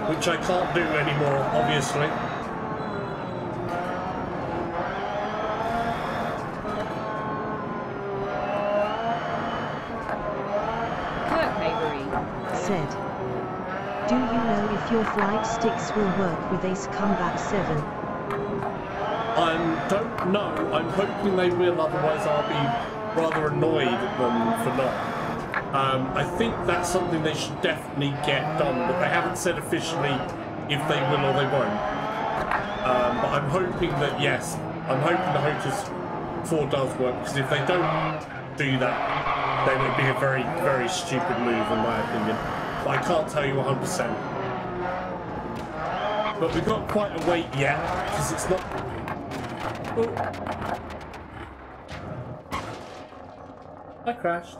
Which I can't do anymore, obviously. Said, do you know if your flight sticks will work with Ace Combat 7? I don't know. I'm hoping they will, otherwise I'll be rather annoyed at them for not. I think that's something they should definitely get done, but they haven't said officially if they will or they won't. But I'm hoping that, yes, I'm hoping the HOTAS 4 does work, because if they don't do that, then it would be a very, very stupid move, in my opinion. But I can't tell you 100%. But we've got quite a wait yet, because it's not... Oh. I crashed.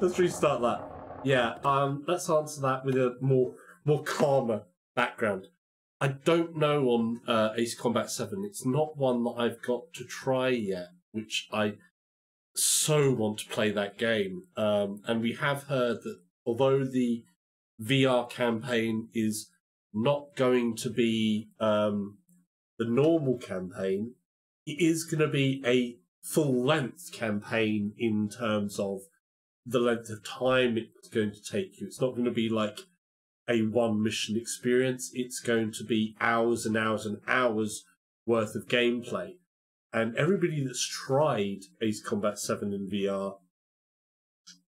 Let's restart that. Yeah, let's answer that with a more calmer background. I don't know on Ace Combat 7. It's not one that I've got to try yet, which I so want to play that game. And we have heard that although the VR campaign is not going to be the normal campaign, it is going to be a full-length campaign in terms of the length of time it's going to take you. It's not going to be like a one-mission experience. It's going to be hours and hours and hours worth of gameplay. And everybody that's tried Ace Combat 7 in VR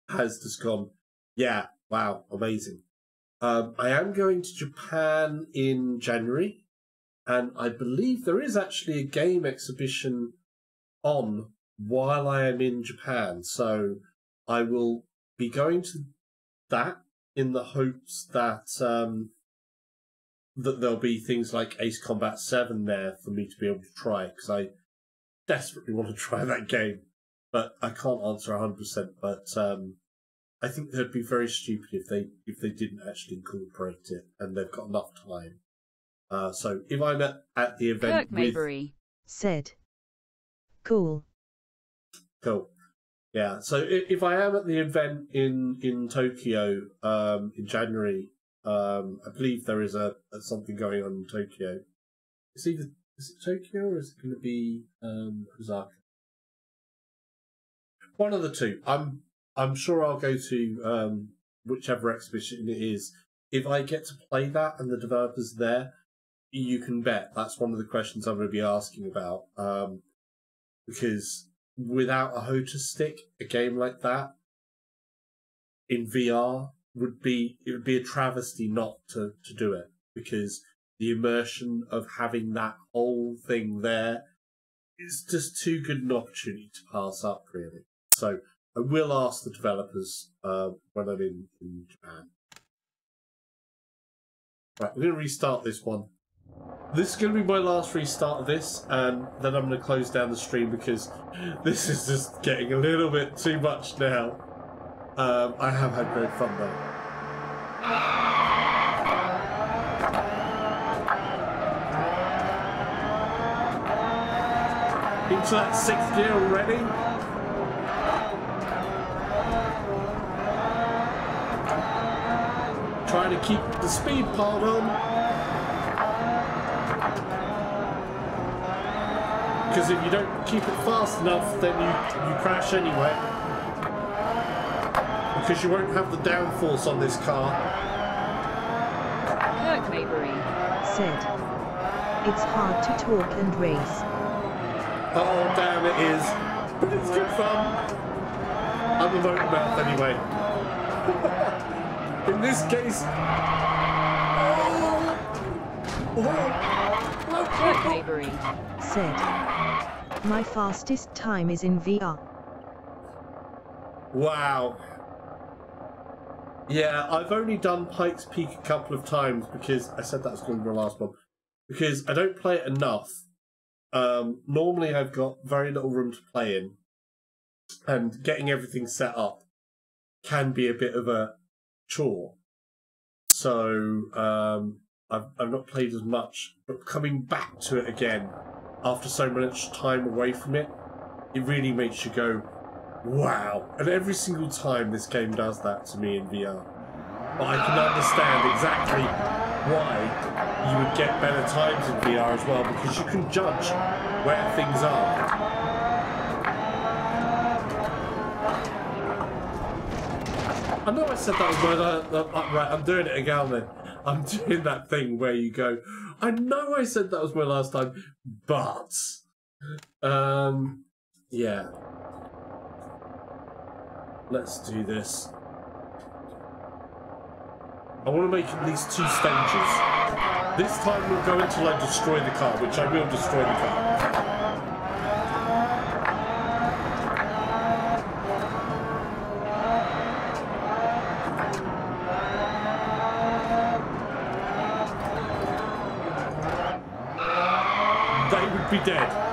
has just gone, yeah, wow, amazing. I am going to Japan in January, and I believe there is actually a game exhibition on while I am in Japan. So I will be going to that in the hopes that that there'll be things like Ace Combat 7 there for me to be able to try, because I desperately want to try that game, but I can't answer 100%. But I think they'd be very stupid if they didn't actually incorporate it, and they've got enough time. So if I'm at the event with... Said, cool. Cool. Yeah, so if I am at the event in Tokyo in January, I believe there is something going on in Tokyo. Is it Tokyo or is it going to be Osaka? One of the two. I'm sure I'll go to whichever exhibition it is. If I get to play that and the developers there, you can bet that's one of the questions I'm going to be asking about. Because without a HOTAS stick, a game like that in VR would be a travesty not to do it, because the immersion of having that whole thing there is just too good an opportunity to pass up, really. So I will ask the developers when I'm in Japan. Right, we're going to restart this one. This is going to be my last restart of this, and then I'm going to close down the stream because this is just getting a little bit too much now. I have had great fun though. Into that 6th gear already? Trying to keep the speed part on. Because if you don't keep it fast enough, then you crash anyway. Because you won't have the downforce on this car. Kirk Maybury said, "It's hard to talk and race." Oh damn, it is. But it's good fun. I'm a motor mouth anyway. In this case... Kirk Maybury said, "My fastest time is in VR." Wow. Yeah, I've only done Pikes Peak a couple of times because I said that was going to be my last one. Because I don't play it enough. Normally I've got very little room to play in. And getting everything set up can be a bit of a chore. So I've not played as much. But coming back to it again after so much time away from it, it really makes you go, wow. And every single time this game does that to me in VR. But I can understand exactly why you would get better times in VR as well, because you can judge where things are. I know I said that was my right, I'm doing it again then. I'm doing that thing where you go, I know I said that was my last time, but yeah. Let's do this. I want to make at least 2 stages. This time we'll go until I destroy the car, which I will destroy the car. They would be dead.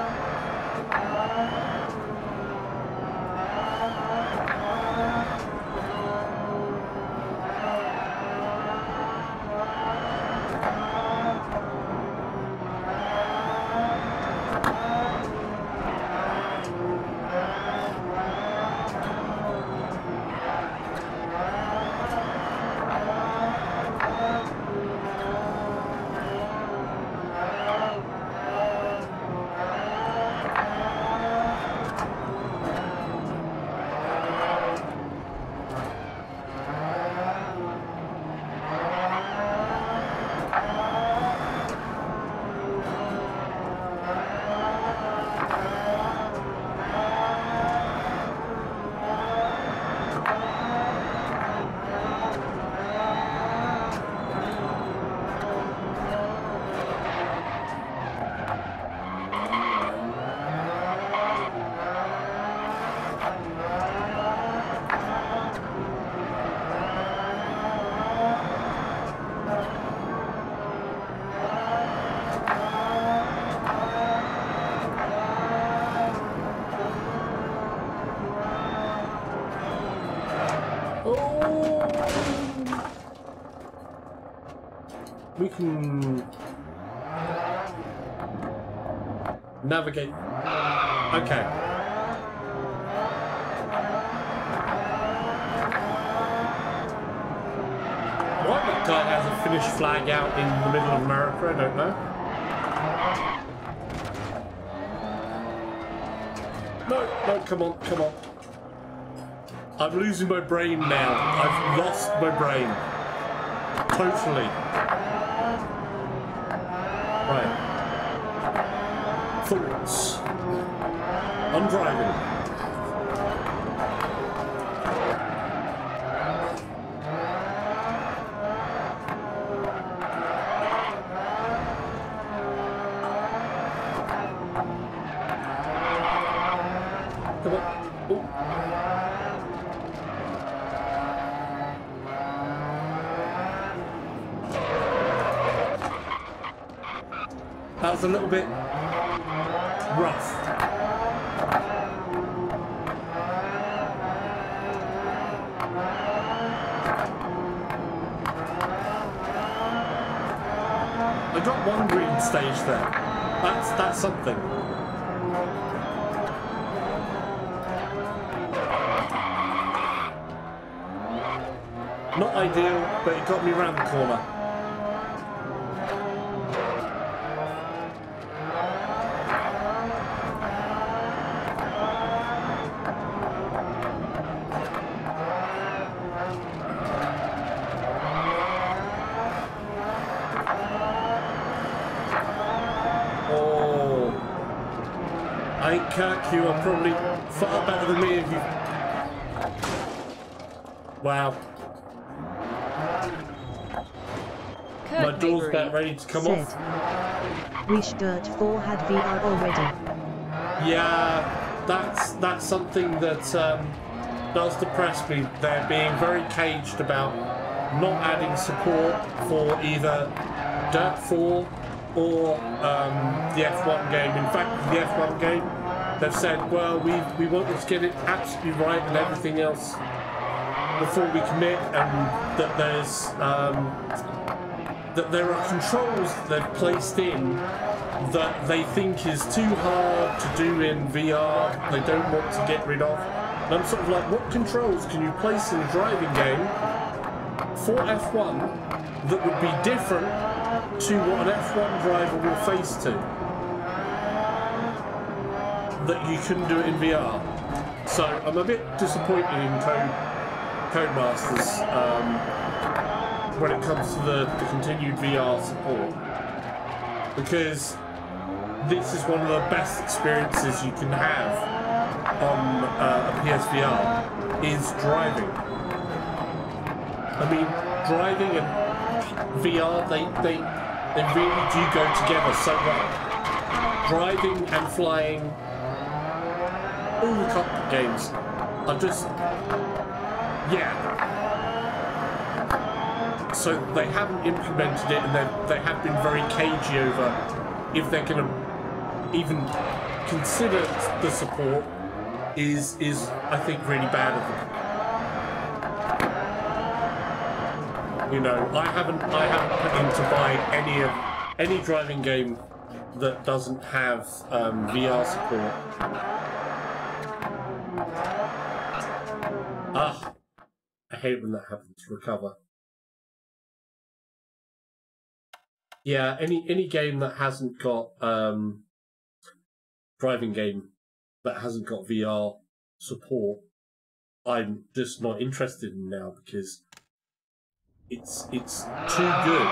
We can navigate. Okay. Why that guy has a Finnish flag out in the middle of America, I don't know. No, come on, come on. I'm losing my brain now. I've lost my brain. Totally. Right. Thoughts. I'm driving. Come on. Oh. That was a little bit rough. got one green stage there. That's something. Not ideal, but it got me around the corner. Kirk, you are probably far better than me if you... Wow. My door's about ready to come off. Wish Dirt 4 had VR already. Yeah, that's something that does depress me. They're being very caged about not adding support for either Dirt 4 or the F1 game. In fact, the F1 game, they've said, well, we want to get it absolutely right and everything else before we commit, and that there's that there are controls that they've placed in that they think is too hard to do in VR. They don't want to get rid of. And I'm sort of like, what controls can you place in a driving game for F1 that would be different to what an F1 driver will face to, that you couldn't do it in VR? So I'm a bit disappointed in Codemasters when it comes to the continued VR support, because this is one of the best experiences you can have on a PSVR is driving. I mean, driving and VR, they really do go together so well. Driving and flying, all the cockpit games are just, yeah. So they haven't implemented it, and they have been very cagey over if they're going to even consider the support is I think really bad of them. You know, I haven't put in to buy any driving game that doesn't have VR support. I hate when that happens. Recover. Yeah, any game that hasn't got driving game that hasn't got VR support, I'm just not interested in now, because it's too good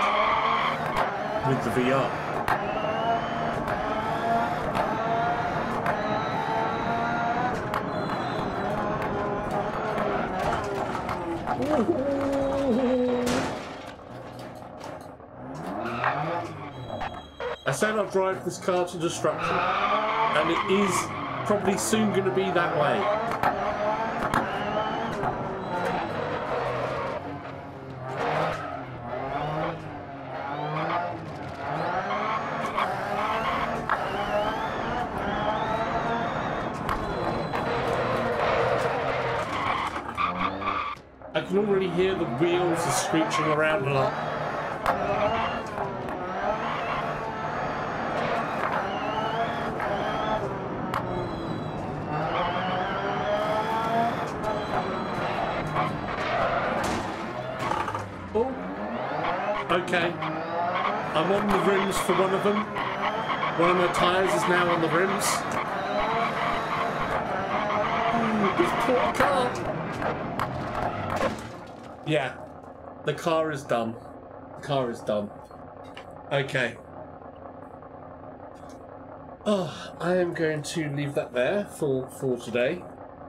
with the VR. I said I'll drive this car to destruction, and it is probably soon going to be that way. I can already hear the wheels are screeching around a lot. Okay, I'm on the rims for one of them. One of my tyres is now on the rims. Ooh, this poor car. Yeah, the car is done. The car is done. Okay. Oh, I am going to leave that there for today.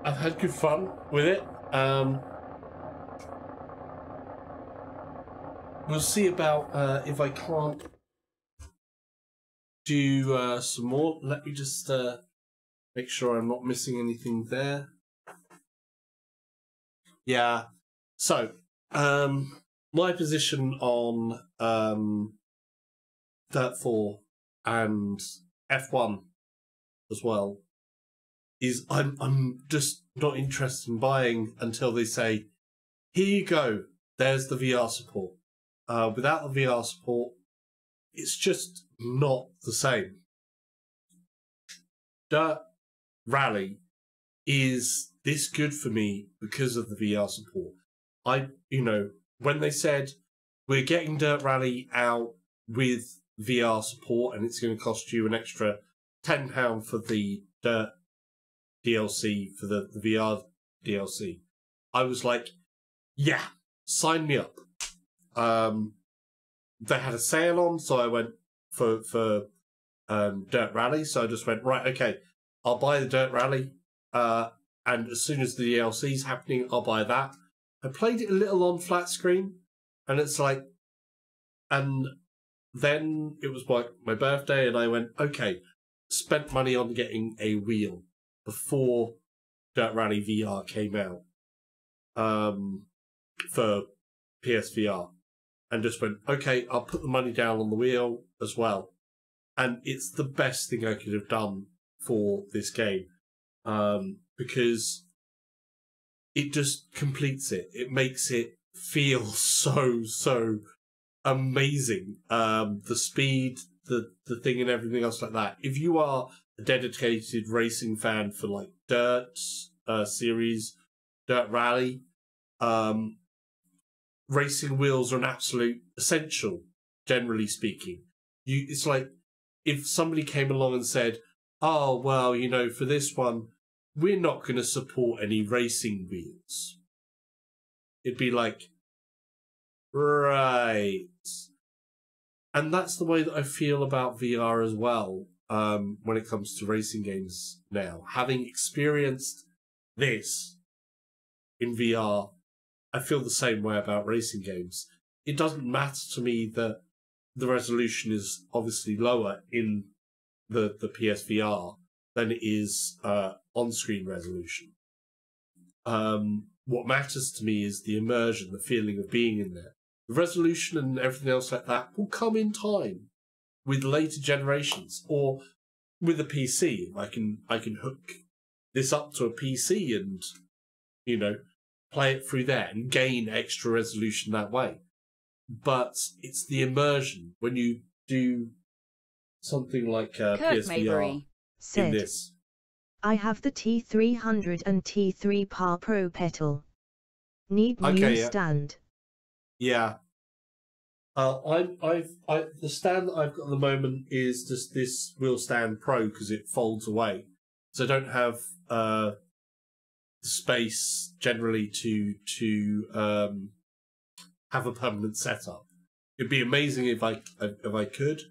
I've had good fun with it. We'll see about if I can't do some more. Let me just make sure I'm not missing anything there. Yeah. So, my position on Dirt 4 and F1 as well is I'm just not interested in buying until they say, here you go, there's the VR support. Without the VR support, it's just not the same. Dirt Rally is this good for me because of the VR support. When they said we're getting Dirt Rally out with VR support and it's going to cost you an extra £10 for the Dirt DLC, for the VR DLC, I was like, yeah, sign me up. They had a sale on, so I went for Dirt Rally. So I just went, right, okay, I'll buy the Dirt Rally. And as soon as the DLC's happening, I'll buy that. I played it a little on flat screen, and it's like, and then it was like my birthday, and I went, okay, spent money on getting a wheel before Dirt Rally VR came out for PSVR, and just went, okay, I'll put the money down on the wheel as well. And it's the best thing I could have done for this game, because it just completes it. It makes it feel so amazing. The speed, the thing and everything else like that. If you are a dedicated racing fan for like Dirt series, Dirt Rally, racing wheels are an absolute essential, generally speaking. It's like if somebody came along and said, oh, well, for this one, we're not going to support any racing wheels. It'd be like, right. And that's the way that I feel about VR as well, when it comes to racing games now. Having experienced this in VR, I feel the same way about racing games. It doesn't matter to me that the resolution is obviously lower in the PSVR than it is on-screen resolution. What matters to me is the immersion, the feeling of being in there. The resolution and everything else like that will come in time with later generations, or with a PC. I can hook this up to a PC and play it through there and gain extra resolution that way. But it's the immersion when you do something like PSVR in this. I have the T300 and T3 Par Pro pedal. Need new stand. Yeah. The stand that I've got at the moment is just this Wheel Stand Pro because it folds away, so I don't have space generally to have a permanent setup. It'd be amazing if I could,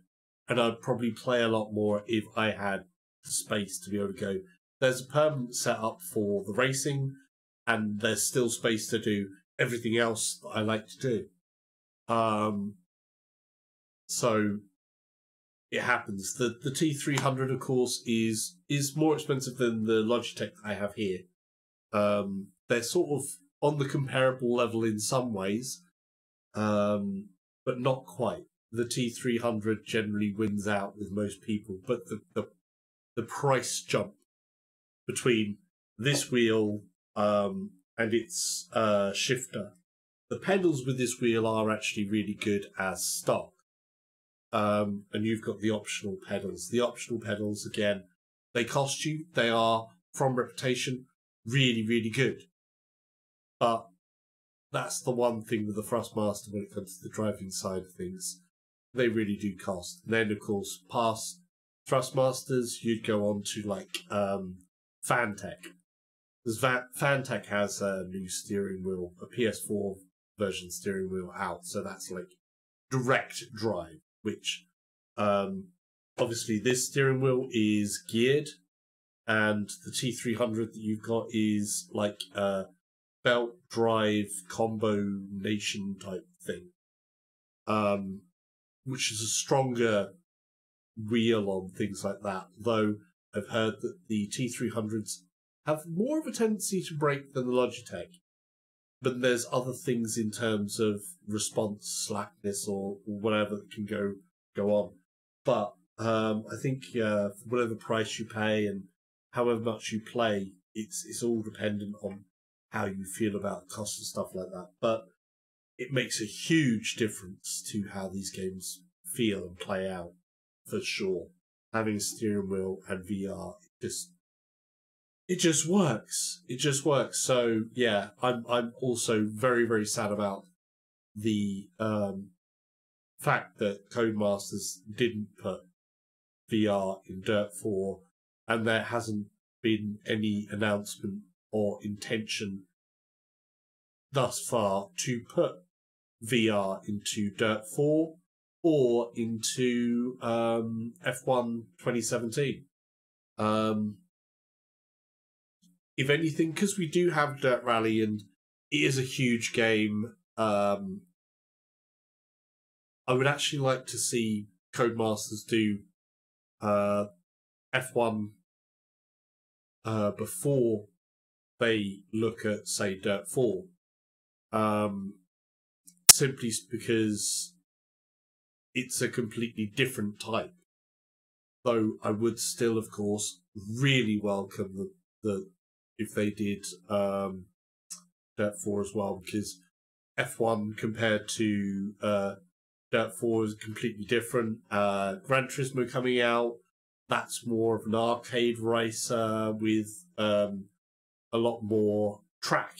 and I'd probably play a lot more if I had the space to be able to go. There's a permanent setup for the racing, and there's still space to do everything else that I like to do. So it happens. The T300, of course, is more expensive than the Logitech I have here. They're sort of on the comparable level in some ways, but not quite. The T300 generally wins out with most people, but the price jump between this wheel and its shifter. The pedals with this wheel are actually really good as stock. And you've got the optional pedals. The optional pedals, again, they cost you. They are, from reputation, really, really good. But that's the one thing with the Thrustmaster when it comes to the driving side of things. They really do cost. And then, of course, past Thrustmasters, you'd go on to, like, Fantech. Because Fantech has a new steering wheel, a PS4 version steering wheel out. So that's, like, direct drive, which, obviously this steering wheel is geared, and the T300 that you've got is, like, a belt drive combination type thing. Which is a stronger wheel on things like that, though I've heard that the T300s have more of a tendency to break than the Logitech. But there's other things in terms of response slackness or whatever that can go on. But I think for whatever price you pay and however much you play, it's all dependent on how you feel about the cost and stuff like that. But it makes a huge difference to how these games feel and play out for sure. Having steering wheel and VR, it just works. It just works. So yeah, I'm also very, very sad about the fact that Codemasters didn't put VR in Dirt 4, and there hasn't been any announcement or intention thus far to put VR into Dirt 4 or into F1 2017. If anything, because we do have Dirt Rally and it is a huge game, I would actually like to see Codemasters do F1 before they look at, say, Dirt 4. Simply because it's a completely different type. Though I would still, of course, really welcome the if they did Dirt 4 as well, because F1 compared to Dirt 4 is completely different. Gran Turismo coming out, that's more of an arcade racer with a lot more track.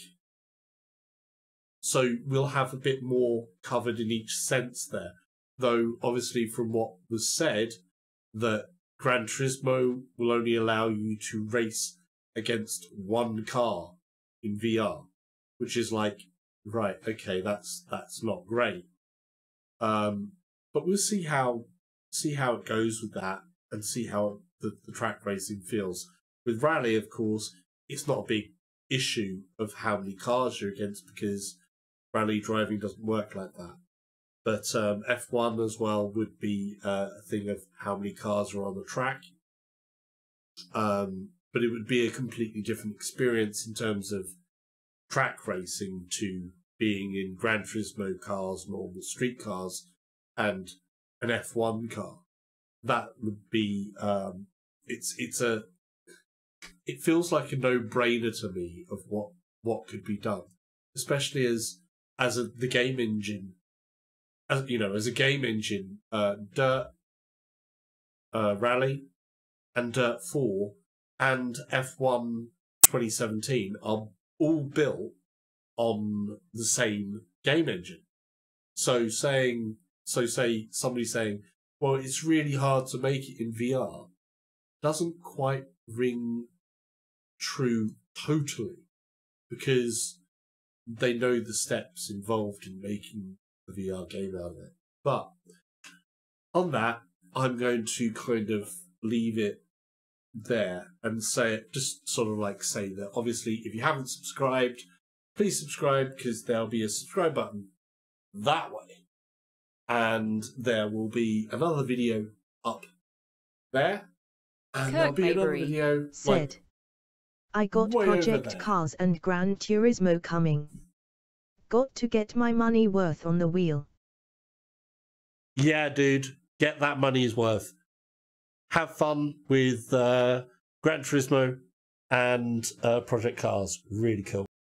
So we'll have a bit more covered in each sense there. Though, obviously, from what was said, that Gran Turismo will only allow you to race against one car in VR, which is like, right, okay, that's not great. But we'll see how it goes with that and see how the track racing feels. With Rally, of course, it's not a big issue of how many cars you're against because Rally driving doesn't work like that. But F1 as well would be a thing of how many cars are on the track. But it would be a completely different experience in terms of track racing to being in Gran Turismo cars, normal street cars, and an F1 car. That would be it feels like a no-brainer to me of what could be done, especially as the game engine, as a game engine, Dirt Rally and Dirt 4 and F1 2017 are all built on the same game engine. So say somebody saying, well, it's really hard to make it in VR, doesn't quite ring true totally, because they know the steps involved in making the VR game out of it. But on that, I'm going to kind of leave it there and say that obviously if you haven't subscribed, please subscribe, because there'll be a subscribe button that way, and there will be another video up there, and there'll be another video said, I got Project Cars and Gran Turismo coming. Got to get my money worth on the wheel. Yeah, dude, get that money's worth. Have fun with Gran Turismo and Project Cars. Really cool.